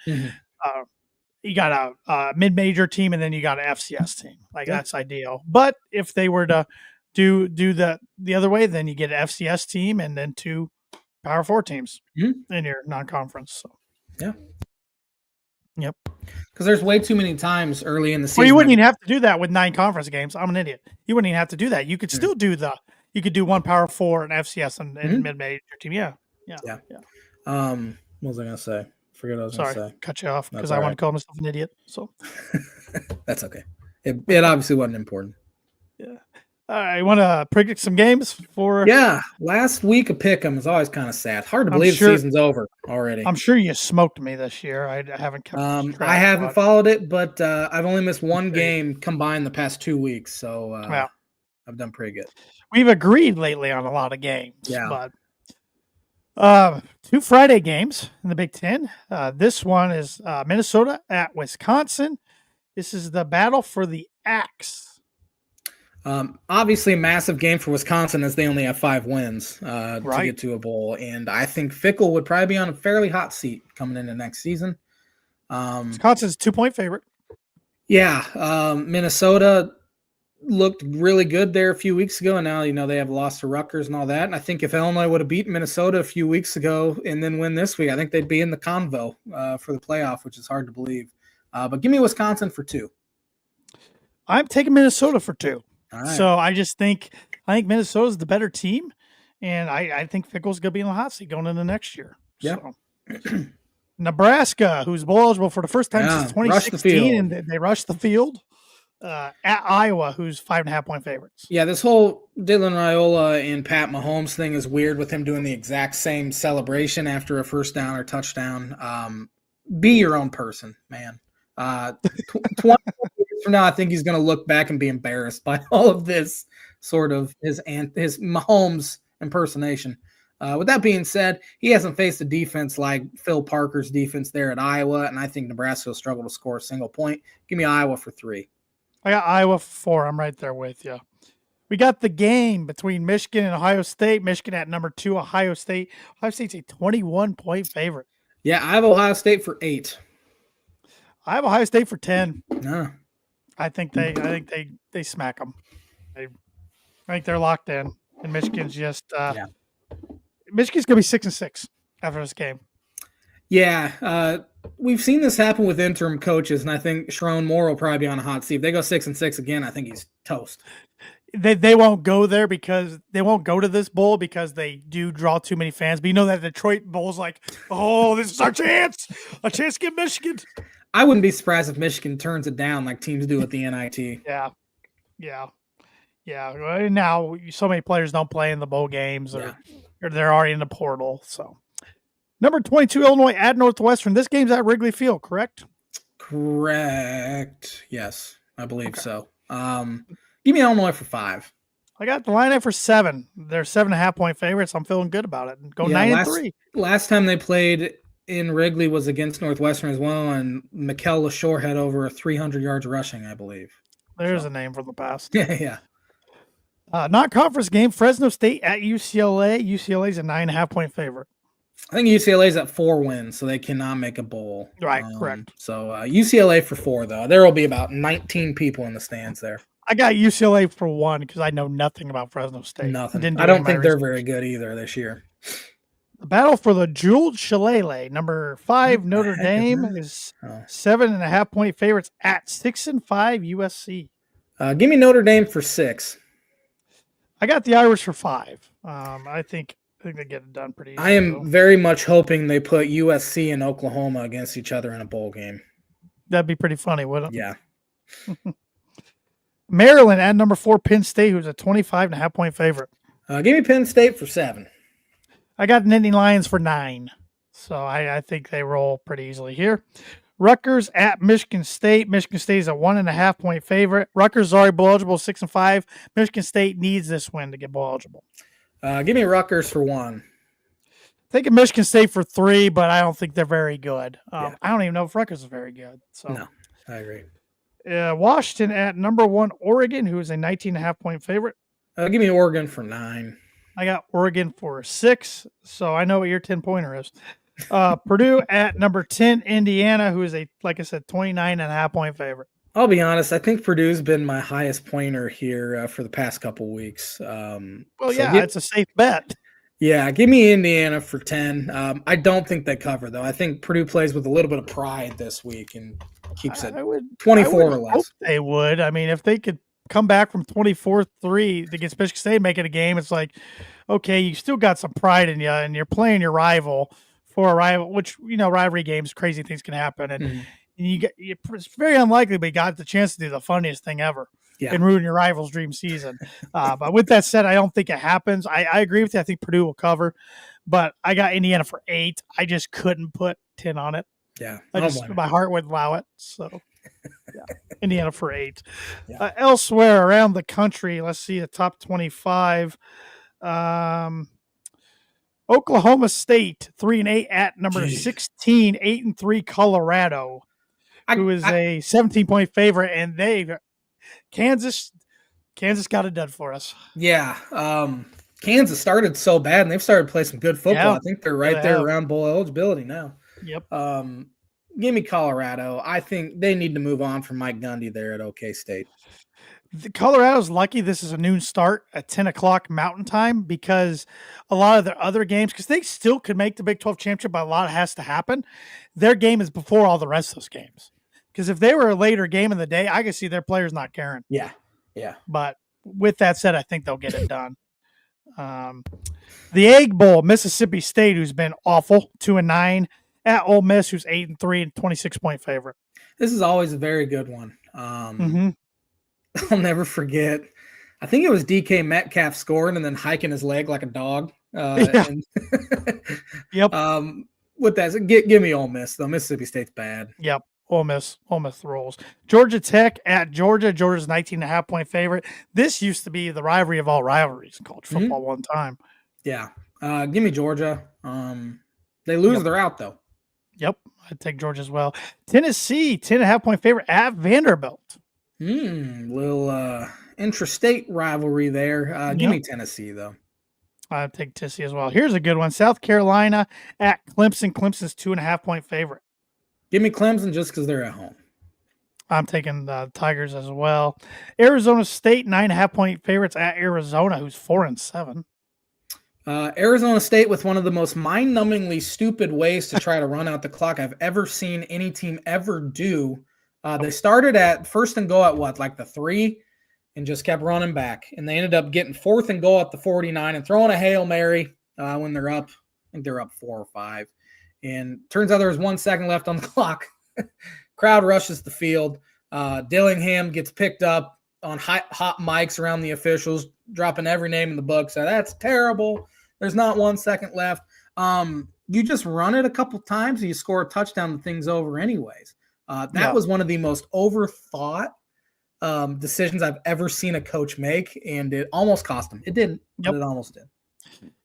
You got a mid-major team, and then you got an FCS team. Like that's ideal. But if they were to do the other way, then you get an FCS team and then 2 Power 4 teams in your non-conference. So yeah. Yep. Because there's way too many times early in the season. Well, you wouldn't even have to do that with 9 conference games. I'm an idiot. You wouldn't even have to do that. You could still do you could do 1 Power 4 and FCS and mid-major team. Yeah. What was I going to say? Forget what I was going to say. Cut you off because I want to call myself an idiot. So that's okay. It obviously wasn't important. Yeah. I want to predict some games for. Yeah, last week of Pick'em is always kind of sad. Hard to believe the season's over already. I'm sure you smoked me this year. I haven't kept. I haven't followed it, but I've only missed 1 game combined the past 2 weeks, so I've done pretty good. We've agreed lately on a lot of games. Yeah. But 2 Friday games in the Big Ten. This one is Minnesota at Wisconsin. This is the battle for the axe. Obviously a massive game for Wisconsin as they only have 5 wins to get to a bowl. And I think Fickell would probably be on a fairly hot seat coming into next season. Wisconsin's 2-point favorite. Yeah. Minnesota looked really good there a few weeks ago. And now, they have lost to Rutgers and all that. And I think if Illinois would have beaten Minnesota a few weeks ago and then win this week, I think they'd be in the convo for the playoff, which is hard to believe. But give me Wisconsin for 2. I'm taking Minnesota for 2. Right. So I think Minnesota's the better team, and I think Fickell's going to be in the hot seat going into next year. Yeah. So. Nebraska, who's bowl eligible for the first time since 2016, and they rushed the field. At Iowa, who's 5.5-point favorites. Yeah, this whole Dylan Raiola and Pat Mahomes thing is weird with him doing the exact same celebration after a first down or touchdown. Be your own person, man. 20 years from now, I think he's going to look back and be embarrassed by all of this sort of his Mahomes impersonation. With that being said, he hasn't faced a defense like Phil Parker's defense there at Iowa, and I think Nebraska will struggle to score a single point. Give me Iowa for 3. I got Iowa for 4. I'm right there with you. We got the game between Michigan and Ohio State. Michigan at number 2, Ohio State. Ohio State's a 21-point favorite. Yeah, I have Ohio State for 8. I have Ohio State for 10. No. I think they smack them. I think they're locked in, and Michigan's just Michigan's gonna be 6-6 after this game. Yeah, we've seen this happen with interim coaches, and I think Sharon Moore will probably be on a hot seat. If they go 6-6 again, I think he's toast. They won't go there because they won't go to this bowl because they do draw too many fans. But you know that Detroit Bowl's like, oh, this is our chance to get Michigan. I wouldn't be surprised if Michigan turns it down like teams do at the NIT. Yeah. Yeah, well, now so many players don't play in the bowl games, Yeah. or they're already in the portal. So, number 22, Illinois at Northwestern. This game's at Wrigley Field, correct? Correct. Yes, I believe Okay. so. Give me Illinois for 5. I got the line at for 7. They're 7.5-point favorites. I'm feeling good about it. Go Yeah, 9-3. last time they played in Wrigley was against Northwestern as well, and Mikel LaShore had over 300 yards rushing, I believe. There's a name from the past. Yeah. Non-conference game, Fresno State at UCLA. UCLA's a 9.5-point favorite. I think UCLA's at 4 wins, so they cannot make a bowl. Right, correct. So UCLA for 4, though. There will be about 19 people in the stands there. I got UCLA for 1 because I know nothing about Fresno State. Nothing. I don't think they're very good either this year. The battle for the jeweled shillelagh. Number 5, Notre Dame is 7.5-point favorites at 6-5 USC. Give me Notre Dame for 6. I got the Irish for 5. I think they get it done pretty easily. I am very much hoping they put USC and Oklahoma against each other in a bowl game. That'd be pretty funny, wouldn't it? Yeah. Maryland at number 4, Penn State, who's a 25.5-point favorite. Give me Penn State for 7. I got Nittany Lions for 9. So I think they roll pretty easily here. Rutgers at Michigan State. Michigan State is a 1.5-point favorite. Rutgers is already bowl eligible, 6-5. Michigan State needs this win to get bowl eligible. Give me Rutgers for 1. Thinking Michigan State for 3, but I don't think they're very good. I don't even know if Rutgers is very good. So no, I agree. Washington at number 1, Oregon, who is a 19.5-point favorite. Give me Oregon for 9. I got Oregon for 6, so I know what your 10-pointer is. Purdue at number 10, Indiana, who is like I said, 29.5-point favorite. I'll be honest. I think Purdue's been my highest pointer here for the past couple weeks. It's a safe bet. Yeah, give me Indiana for 10. I don't think they cover, though. I think Purdue plays with a little bit of pride this week and keeps it 24 or less. Hope they would. I mean, if they could come back from 24-3 against Michigan State, make it a game, it's like, okay, you still got some pride in you, and you're playing your rival for a rival, which, rivalry games, crazy things can happen. And it's very unlikely, but you got the chance to do the funniest thing ever. Yeah. And ruin your rival's dream season. But with that said, I don't think it happens. I agree with you. I think Purdue will cover, but I got Indiana for 8. I just couldn't put 10 on it. Yeah. My heart wouldn't allow it. So, Indiana for 8. Yeah. Elsewhere around the country, let's see the top 25. Oklahoma State 3-8 at number 16, 8-3 Colorado, who is a 17-point favorite, and Kansas got it done for us. Yeah. Kansas started so bad, and they've started to play some good football. I think they're right there around bowl eligibility now. Yep. Give me Colorado. I think they need to move on from Mike Gundy there at OK State. Colorado's lucky this is a noon start at 10 o'clock Mountain Time, because a lot of their other games, because they still could make the Big 12 championship, but a lot has to happen. Their game is before all the rest of those games. Because if they were a later game in the day, I could see their players not caring. Yeah. But with that said, I think they'll get it done. The Egg Bowl, Mississippi State, who's been awful, 2-9, at Ole Miss, who's 8-3 and 26-point favorite. This is always a very good one. I'll never forget. I think it was DK Metcalf scoring and then hiking his leg like a dog. Yep. With that, give me Ole Miss though. Mississippi State's bad. Yep. Ole Miss rolls. Georgia Tech at Georgia. Georgia's 19.5-point favorite. This used to be the rivalry of all rivalries in college football one time. Yeah. Give me Georgia. They lose, they're out though. Yep. I'd take Georgia as well. Tennessee, 10.5-point favorite at Vanderbilt. Little intrastate rivalry there. Give me Tennessee though. I'd take Tennessee as well. Here's a good one. South Carolina at Clemson. Clemson's 2.5-point favorite. Give me Clemson just because they're at home. I'm taking the Tigers as well. Arizona State, 9.5-point favorites at Arizona, who's 4-7. Arizona State with one of the most mind-numbingly stupid ways to try to run out the clock I've ever seen any team ever do. They started at 1st and goal at the 3 and just kept running back. And they ended up getting 4th and goal at the 49 and throwing a Hail Mary when they're up. I think they're up 4 or 5. And turns out there was 1 second left on the clock. Crowd rushes the field. Dillingham gets picked up on hot mics around the officials, dropping every name in the book. So that's terrible. There's not 1 second left. You just run it a couple times and you score a touchdown, the thing's over anyways. That was one of the most overthought decisions I've ever seen a coach make, and it almost cost him. It didn't, but it almost did.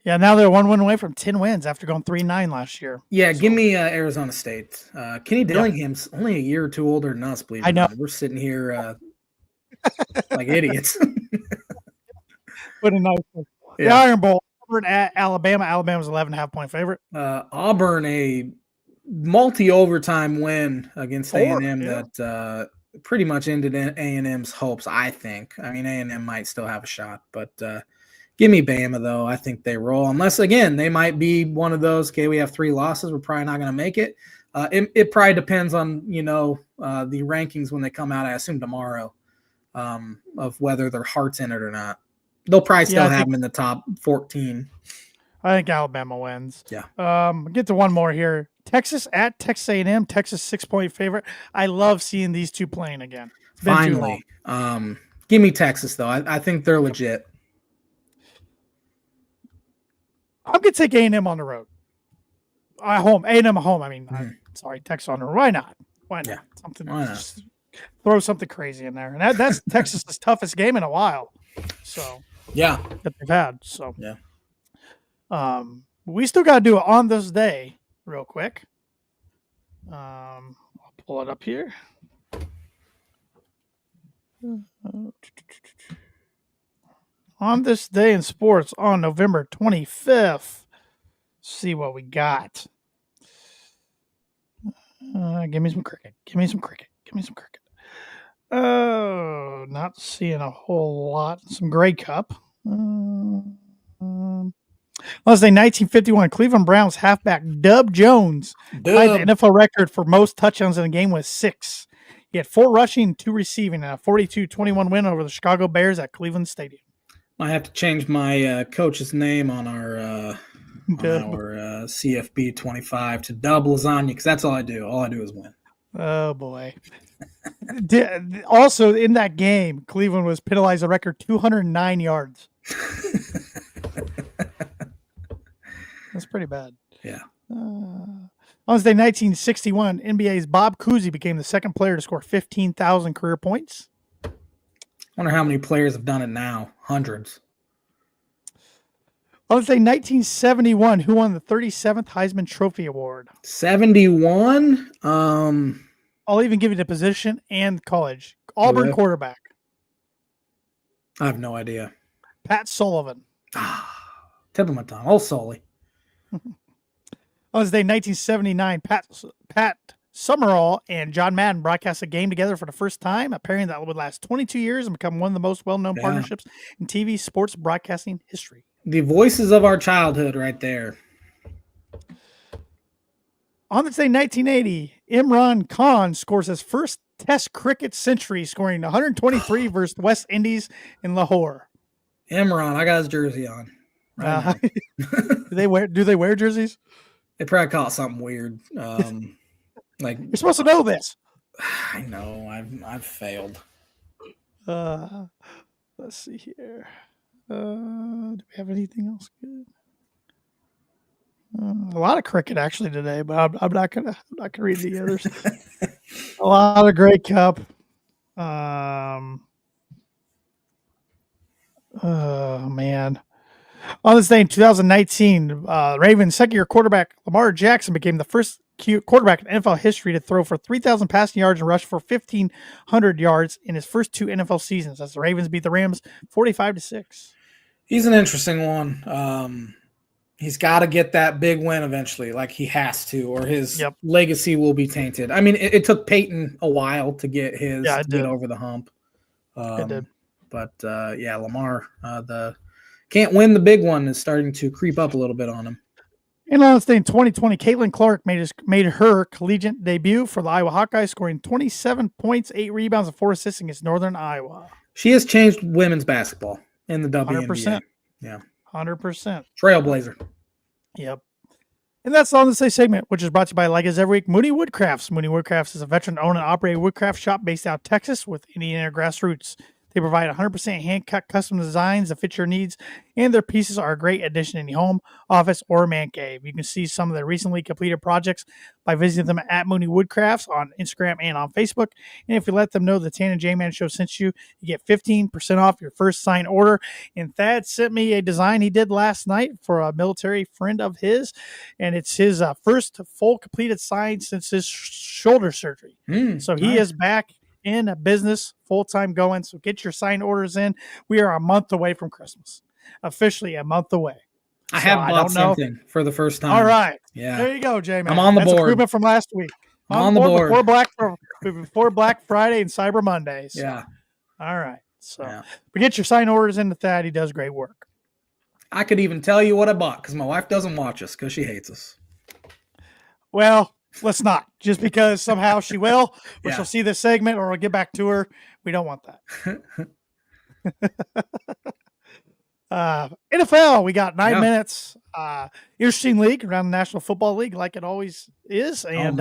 Yeah, now they're 1 win away from 10 wins after going 3-9 last year. Yeah, give me Arizona State. Kenny Dillingham's only a year or two older than us, believe it or not. We're sitting here like idiots. What a nice one. The Iron Bowl. Auburn at Alabama. Alabama's 11.5 point favorite. Auburn, a multi-overtime win against A&M that pretty much ended A&M's hopes, I think. I mean, A&M might still have a shot, but give me Bama, though. I think they roll. Unless, again, they might be one of those, okay, we have 3 losses. We're probably not going to make it. It probably depends on, the rankings when they come out, I assume tomorrow, of whether their heart's in it or not. They'll probably still have them in the top 14. I think Alabama wins. Yeah. Get to one more here. Texas at Texas A&M. Texas 6-point favorite. I love seeing these two playing again. Finally. Give me Texas, though. I think they're legit. I'm going to take A&M on the road. A&M at home. I mean, sorry, Texas on the road. Why not? Why not? Yeah. Why not? Just throw something crazy in there. And that's Texas's toughest game in a while. So yeah, that they've had. So yeah. We still got to do it on this day real quick. I'll pull it up here. On this day in sports on November 25th. See what we got. Give me some cricket. Give me some cricket. Give me some cricket. Oh, not seeing a whole lot. Some Grey Cup. Let's say 1951, Cleveland Browns halfback Dub Jones tied the NFL record for most touchdowns in a game with 6. He had 4 rushing, 2 receiving, and a 42-21 win over the Chicago Bears at Cleveland Stadium. I have to change my coach's name on our CFB 25 to Dub Lasagna because that's all I do. All I do is win. Oh, boy. Also, in that game, Cleveland was penalized a record 209 yards. That's pretty bad. Yeah. On this day, 1961, NBA's Bob Cousy became the second player to score 15,000 career points. I wonder how many players have done it now. Hundreds. On this day, 1971, who won the 37th Heisman Trophy Award? 71? I'll even give you the position and college. Auburn quarterback. I have no idea. Pat Sullivan. Tip of my tongue. Old Sully. On this day, 1979, Pat Summerall and John Madden broadcast a game together for the first time, a pairing that would last 22 years and become one of the most well-known partnerships in TV sports broadcasting history. The voices of our childhood right there. On this day, 1980, Imran Khan scores his first Test cricket century, scoring 123 versus the West Indies in Lahore. Imran, I got his jersey on. Right Do they wear jerseys? They probably call it something weird. Like you're supposed to know this. I know. I've failed. Let's see here. Do we have anything else good? A lot of cricket actually today, but I'm not gonna read the others. A lot of Grey Cup. Oh man. On this day in 2019, Ravens second-year quarterback Lamar Jackson became the first quarterback in NFL history to throw for 3,000 passing yards and rush for 1,500 yards in his first 2 NFL seasons as the Ravens beat the Rams 45-6. He's an interesting one. He's got to get that big win eventually, like he has to, or his legacy will be tainted. I mean, it took Peyton a while to get his get over the hump. It did. But, Lamar, the can't win the big one is starting to creep up a little bit on him. And on this day in 2020, Caitlin Clark made her collegiate debut for the Iowa Hawkeyes, scoring 27 points, 8 rebounds, and 4 assists against Northern Iowa. She has changed women's basketball in the WNBA. 100%. Yeah. 100%. Trailblazer. Yep. And that's all in the Say segment, which is brought to you by, like as every week, Mooney Woodcrafts. Mooney Woodcrafts is a veteran-owned and operated woodcraft shop based out of Texas with Indiana grassroots. They provide 100% hand-cut custom designs that fit your needs, and their pieces are a great addition to any home, office, or man cave. You can see some of their recently completed projects by visiting them at Mooney Woodcrafts on Instagram and on Facebook. And if you let them know the Tan and J-Man Show sent you, you get 15% off your first signed order. And Thad sent me a design he did last night for a military friend of his, and it's his first full completed sign since his shoulder surgery. So he is back in business full-time going. So get your signed orders in. We are a month away from Christmas. Officially a month away. I have bought something for the first time. All right. Yeah. There you go, J-Man. I'm on the board. Improvement from last week. I'm on the board. Before Black Friday and Cyber Monday. So. Yeah. All right. So but get your signed orders into Thad. He does great work. I could even tell you what I bought because my wife doesn't watch us because she hates us. Well, let's not. Just because somehow she will, or she'll see this segment, or I'll get back to her. We don't want that. NFL, we got 9 minutes. Interesting league around the National Football League, like it always is. And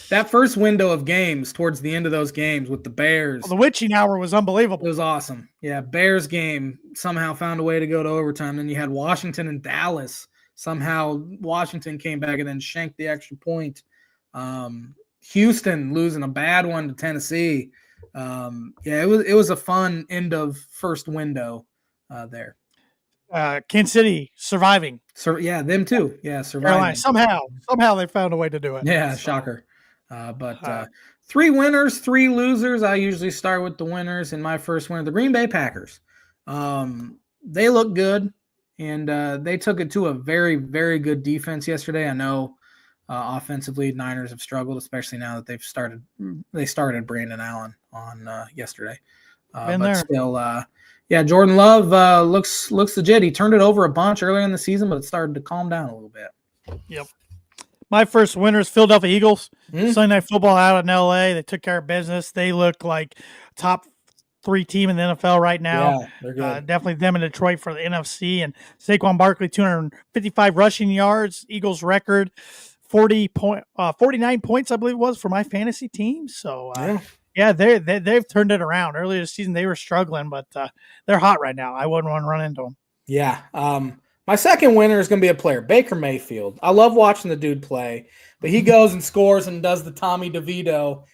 that first window of games towards the end of those games with the Bears, the witching hour was unbelievable. It was awesome. Yeah, Bears game somehow found a way to go to overtime. Then you had Washington and Dallas. Somehow Washington came back and then shanked the extra point. Houston losing a bad one to Tennessee. It was a fun end of first window there. Kansas City surviving. Them too. Yeah, surviving. Carolina. Somehow they found a way to do it. Yeah, so. Shocker. But 3 winners, 3 losers. I usually start with the winners. In my first winner, the Green Bay Packers. They look good, and they took it to a very, very good defense yesterday. I know offensively, Niners have struggled, especially now that they started Brandon Allen on yesterday. Still, Jordan Love looks legit. He turned it over a bunch earlier in the season, but it started to calm down a little bit. Yep. My first winner is Philadelphia Eagles. Sunday Night Football out in L.A. They took care of business. They look like top 3 team in the NFL right now. Yeah, they're good. Definitely them in Detroit for the NFC. And Saquon Barkley, 255 rushing yards. Eagles record, 49 points, I believe it was, for my fantasy team. So, they've turned it around. Earlier this season, they were struggling, but they're hot right now. I wouldn't want to run into them. Yeah. My second winner is going to be a player, Baker Mayfield. I love watching the dude play, but he goes and scores and does the Tommy DeVito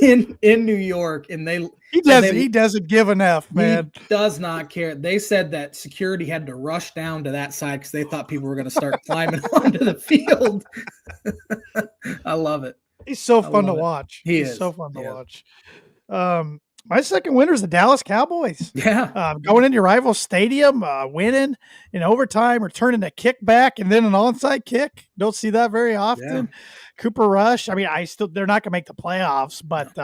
in New York, and he doesn't give an F, man. He does not care. They said that security had to rush down to that side because they thought people were going to start climbing onto the field. I love it. He's so fun to watch. He's so fun to watch. My second winner is the Dallas Cowboys. Yeah. Going into your rival stadium, winning in overtime, returning a kickback, and then an onside kick. Don't see that very often. Yeah. Cooper Rush. I mean, they're not going to make the playoffs, but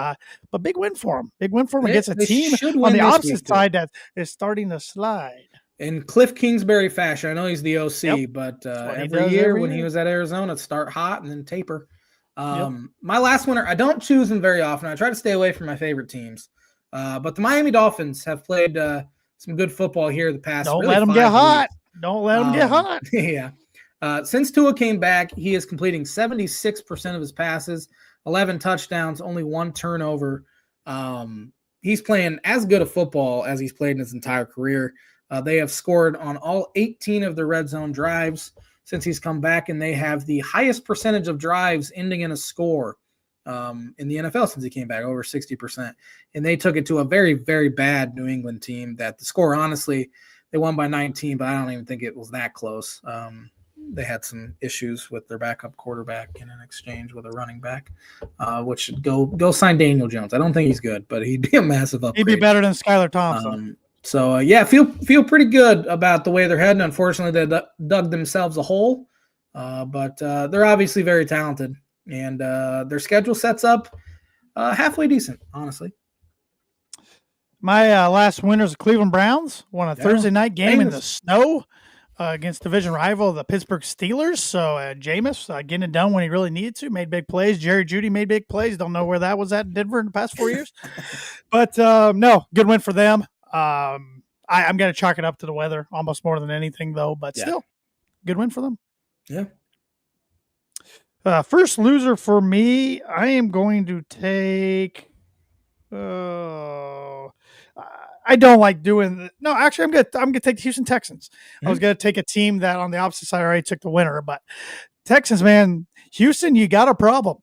big win for them. Big win for them against a team on the opposite side that is starting to slide. In Cliff Kingsbury fashion, I know he's the OC, but every year when he was at Arizona, start hot and then taper. My last winner, I don't choose them very often. I try to stay away from my favorite teams. But the Miami Dolphins have played some good football here the past. Don't let them get hot. Don't let them get hot. Yeah. Since Tua came back, he is completing 76% of his passes, 11 touchdowns, only 1 turnover. He's playing as good a football as he's played in his entire career. They have scored on all 18 of the red zone drives since he's come back, and they have the highest percentage of drives ending in a score in the NFL since he came back, over 60%. And they took it to a very, very bad New England team that the score, honestly, they won by 19, but I don't even think it was that close. They had some issues with their backup quarterback in an exchange with a running back, which should go sign Daniel Jones. I don't think he's good, but he'd be a massive upgrade. He'd be better than Skylar Thompson. Feel pretty good about the way they're heading. Unfortunately, they dug themselves a hole, but they're obviously very talented. And their schedule sets up halfway decent, honestly. My last winner is the Cleveland Browns. Won a Thursday night game in the snow against division rival, the Pittsburgh Steelers. So Jameis getting it done when he really needed to, made big plays. Jerry Jeudy made big plays. Don't know where that was at in Denver in the past 4 years. But no, good win for them. I'm going to chalk it up to the weather almost more than anything, though. But still, good win for them. Yeah. First loser for me, I am going to take Oh, I don't like doing. No, actually, I'm gonna take the Houston Texans. I was Mhm. gonna take a team that on the opposite side already took the winner, but Texans, man, Houston, you got a problem.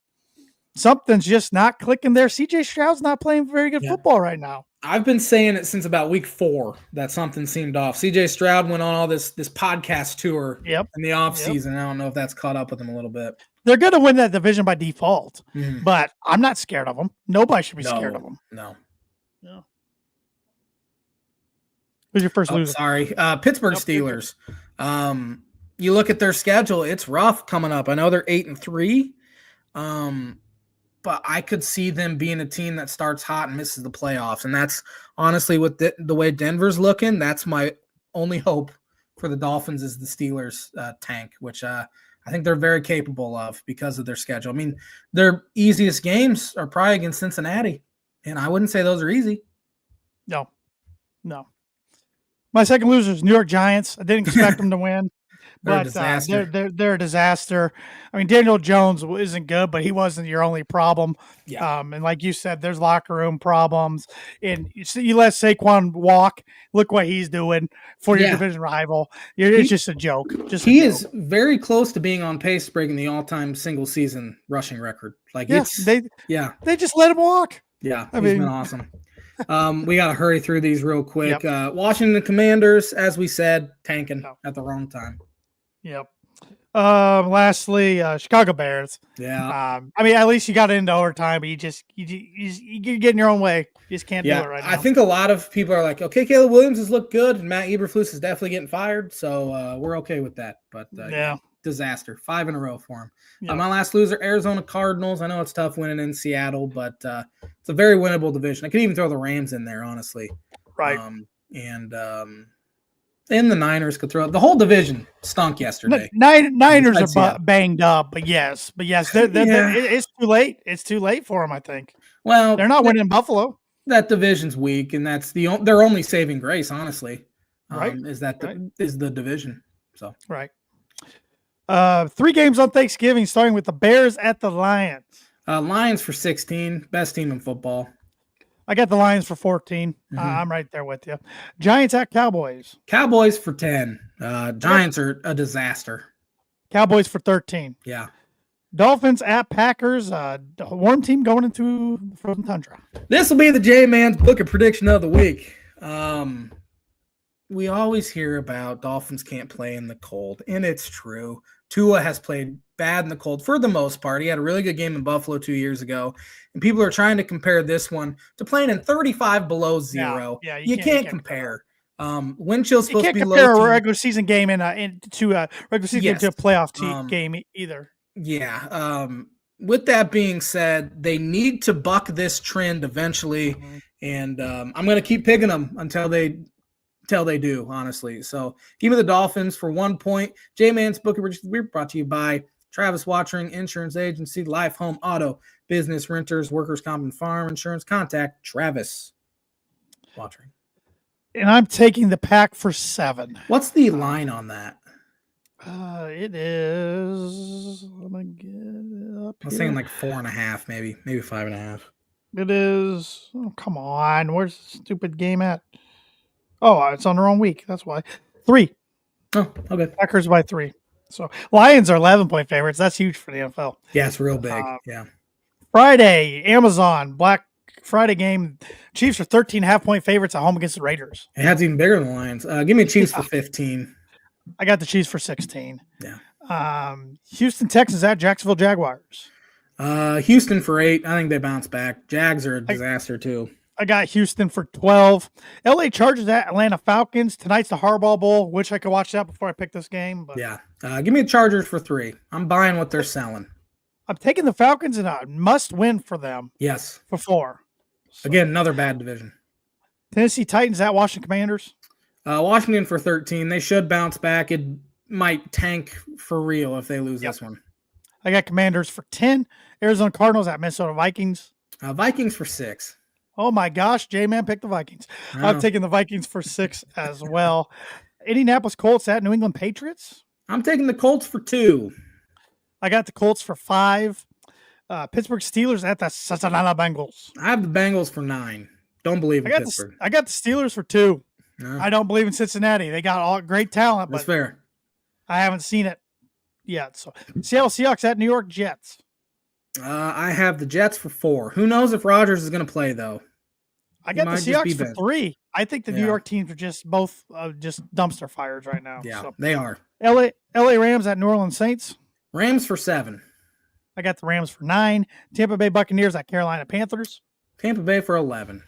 Something's just not clicking there. CJ Stroud's not playing very good Yeah. football right now. I've been saying it since about week 4 that something seemed off. CJ Stroud went on all this podcast tour Yep. in the Yep. offseason. I don't know if that's caught up with him a little bit. They're going to win that division by default, Mhm. but I'm not scared of them. Nobody should be scared of No, them. no. No. Who's your first Oh, loser? sorry. Pittsburgh Nope, you're good. Steelers. You look at their schedule; it's rough coming up. I know they're 8-3, but I could see them being a team that starts hot and misses the playoffs. And that's honestly with the way Denver's looking. That's my only hope for the Dolphins is the Steelers tank, which I think they're very capable of because of their schedule. I mean, their easiest games are probably against Cincinnati, and I wouldn't say those are easy. No. No. My second loser is New York Giants. I didn't expect them to win, They're a but disaster. they're a disaster. I mean, Daniel Jones isn't good, but he wasn't your only problem. Yeah. And like you said, there's locker room problems. And you let Saquon walk. Look what he's doing for your Yeah. division rival. It's just a joke. Just a He joke. is very close to being on pace breaking the all-time single season rushing record. Like Yeah, it's they just let him walk. Yeah, I he's mean, been awesome. We got to hurry through these real quick. Yep. Washington Commanders, as we said, tanking Yep. at the wrong time. Yep. Lastly, Chicago Bears. Yeah. I mean, at least you got into overtime, but you're getting your own way. You just can't do it right now. I think a lot of people are like, okay, Caleb Williams has looked good, and Matt Eberflus is definitely getting fired, so we're okay with that. But disaster, 5 in a row for him. Yep. My last loser, Arizona Cardinals. I know it's tough winning in Seattle, but it's a very winnable division. I could even throw the Rams in there, honestly. Right. And the Niners could throw. The whole division stunk yesterday. Niners are banged up, but yes, it's too late. It's too late for them, I think. Well, they're not winning Buffalo. That division's weak, and that's their only saving grace, honestly. Right. Is the division. So right. 3 games on Thanksgiving, starting with the Bears at the Lions. Lions for 16, best team in football. I got the Lions for 14. I'm right there with you. Giants at Cowboys. Cowboys for 10. Giants are a disaster. Cowboys for 13. Yeah. Dolphins at Packers. Warm team going into the frozen tundra. This will be the J-Man's book of prediction of the week. We always hear about Dolphins can't play in the cold, and it's true. Tua has played bad in the cold for the most part. He had a really good game in Buffalo 2 years ago, and people are trying to compare this one to playing in 35 below zero. Yeah, you can't compare. Wind chill's supposed to be low. You can't compare a regular season game to a regular season to a playoff game either. Yeah. With that being said, they need to buck this trend eventually, and I'm going to keep picking them until they do, honestly. So give me the Dolphins for 1 point. J-Man's Book of Riches. We're brought to you by Travis Watering Insurance Agency, Life, Home, Auto, Business, Renters, Workers' Comp, and Farm Insurance. Contact Travis Watering. And I'm taking the Pack for 7. What's the line on that? It is. Let me get it up. I was saying like 4.5, maybe 5.5. It is. Oh, come on. Where's the stupid game at? Oh, it's on the wrong week. That's why. 3. Oh, okay. Packers by 3. So Lions are 11-point favorites. That's huge for the NFL. Yeah, it's real big. Yeah. Friday, Amazon Black Friday game. Chiefs are 13.5-point favorites at home against the Raiders. It's even bigger than the Lions. Give me Chiefs for 15. I got the Chiefs for 16. Yeah. Houston Texans at Jacksonville Jaguars. Houston for 8. I think they bounce back. Jags are a disaster too. I got Houston for 12. LA Chargers at Atlanta Falcons. Tonight's the Harbaugh Bowl. Wish I could watch that before I pick this game. But yeah. Give me the Chargers for 3. I'm buying what they're selling. I'm taking the Falcons and a must win for them. Yes. For 4. So, again, another bad division. Tennessee Titans at Washington Commanders. Washington for 13. They should bounce back. It might tank for real if they lose this one. I got Commanders for 10. Arizona Cardinals at Minnesota Vikings. Vikings for 6. Oh my gosh, J-Man picked the Vikings. I'm taking the Vikings for 6 as well. Indianapolis Colts at New England Patriots. I'm taking the Colts for 2. I got the Colts for 5. Pittsburgh Steelers at the Cincinnati Bengals. I have the Bengals for 9. Don't believe in Pittsburgh. I got the Steelers for 2. No, I don't believe in Cincinnati. They got all great talent, that's but fair. I haven't seen it yet. So Seattle Seahawks at New York Jets. I have the Jets for 4. Who knows if Rodgers is going to play, though? I got the might just be Seahawks for bent. 3. I think the New Yeah. York teams are just both just dumpster fires right now. Yeah, So, they are. LA Rams at New Orleans Saints. Rams for 7. I got the Rams for 9. Tampa Bay Buccaneers at Carolina Panthers. Tampa Bay for 11.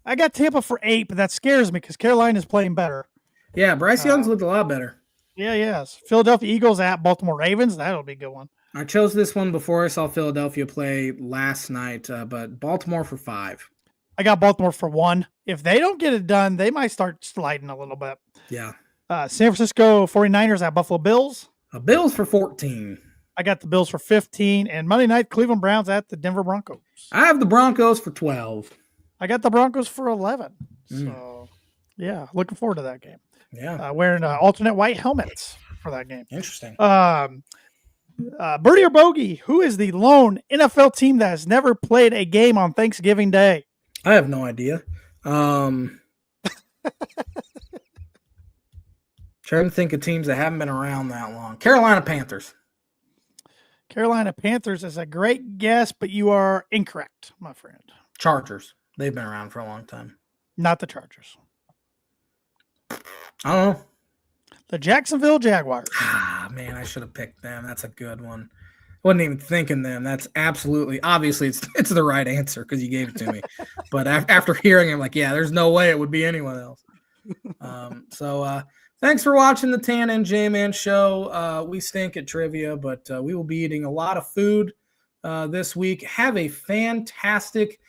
I got Tampa for 8, but that scares me because Carolina is playing better. Yeah, Bryce Young's looked a lot better. Yeah, yes. Philadelphia Eagles at Baltimore Ravens. That'll be a good one. I chose this one before I saw Philadelphia play last night, but Baltimore for 5. I got Baltimore for 1. If they don't get it done, they might start sliding a little bit. Yeah. San Francisco 49ers at Buffalo Bills. Bills for 14. I got the Bills for 15. And Monday night, Cleveland Browns at the Denver Broncos. I have the Broncos for 12. I got the Broncos for 11. So, yeah, looking forward to that game. Yeah. Wearing alternate white helmets for that game. Interesting. Birdie or Bogey, who is the lone NFL team that has never played a game on Thanksgiving Day? I have no idea. Trying to think of teams that haven't been around that long. Carolina Panthers. Carolina Panthers is a great guess, but you are incorrect, my friend. Chargers. They've been around for a long time. Not the Chargers. I don't know. The Jacksonville Jaguars. Ah, man, I should have picked them. That's a good one. Wasn't even thinking them. That's absolutely, obviously, it's the right answer because you gave it to me. But after hearing it, I'm like, yeah, there's no way it would be anyone else. Thanks for watching the Tan and J-Man show. We stink at trivia, but we will be eating a lot of food this week. Have a fantastic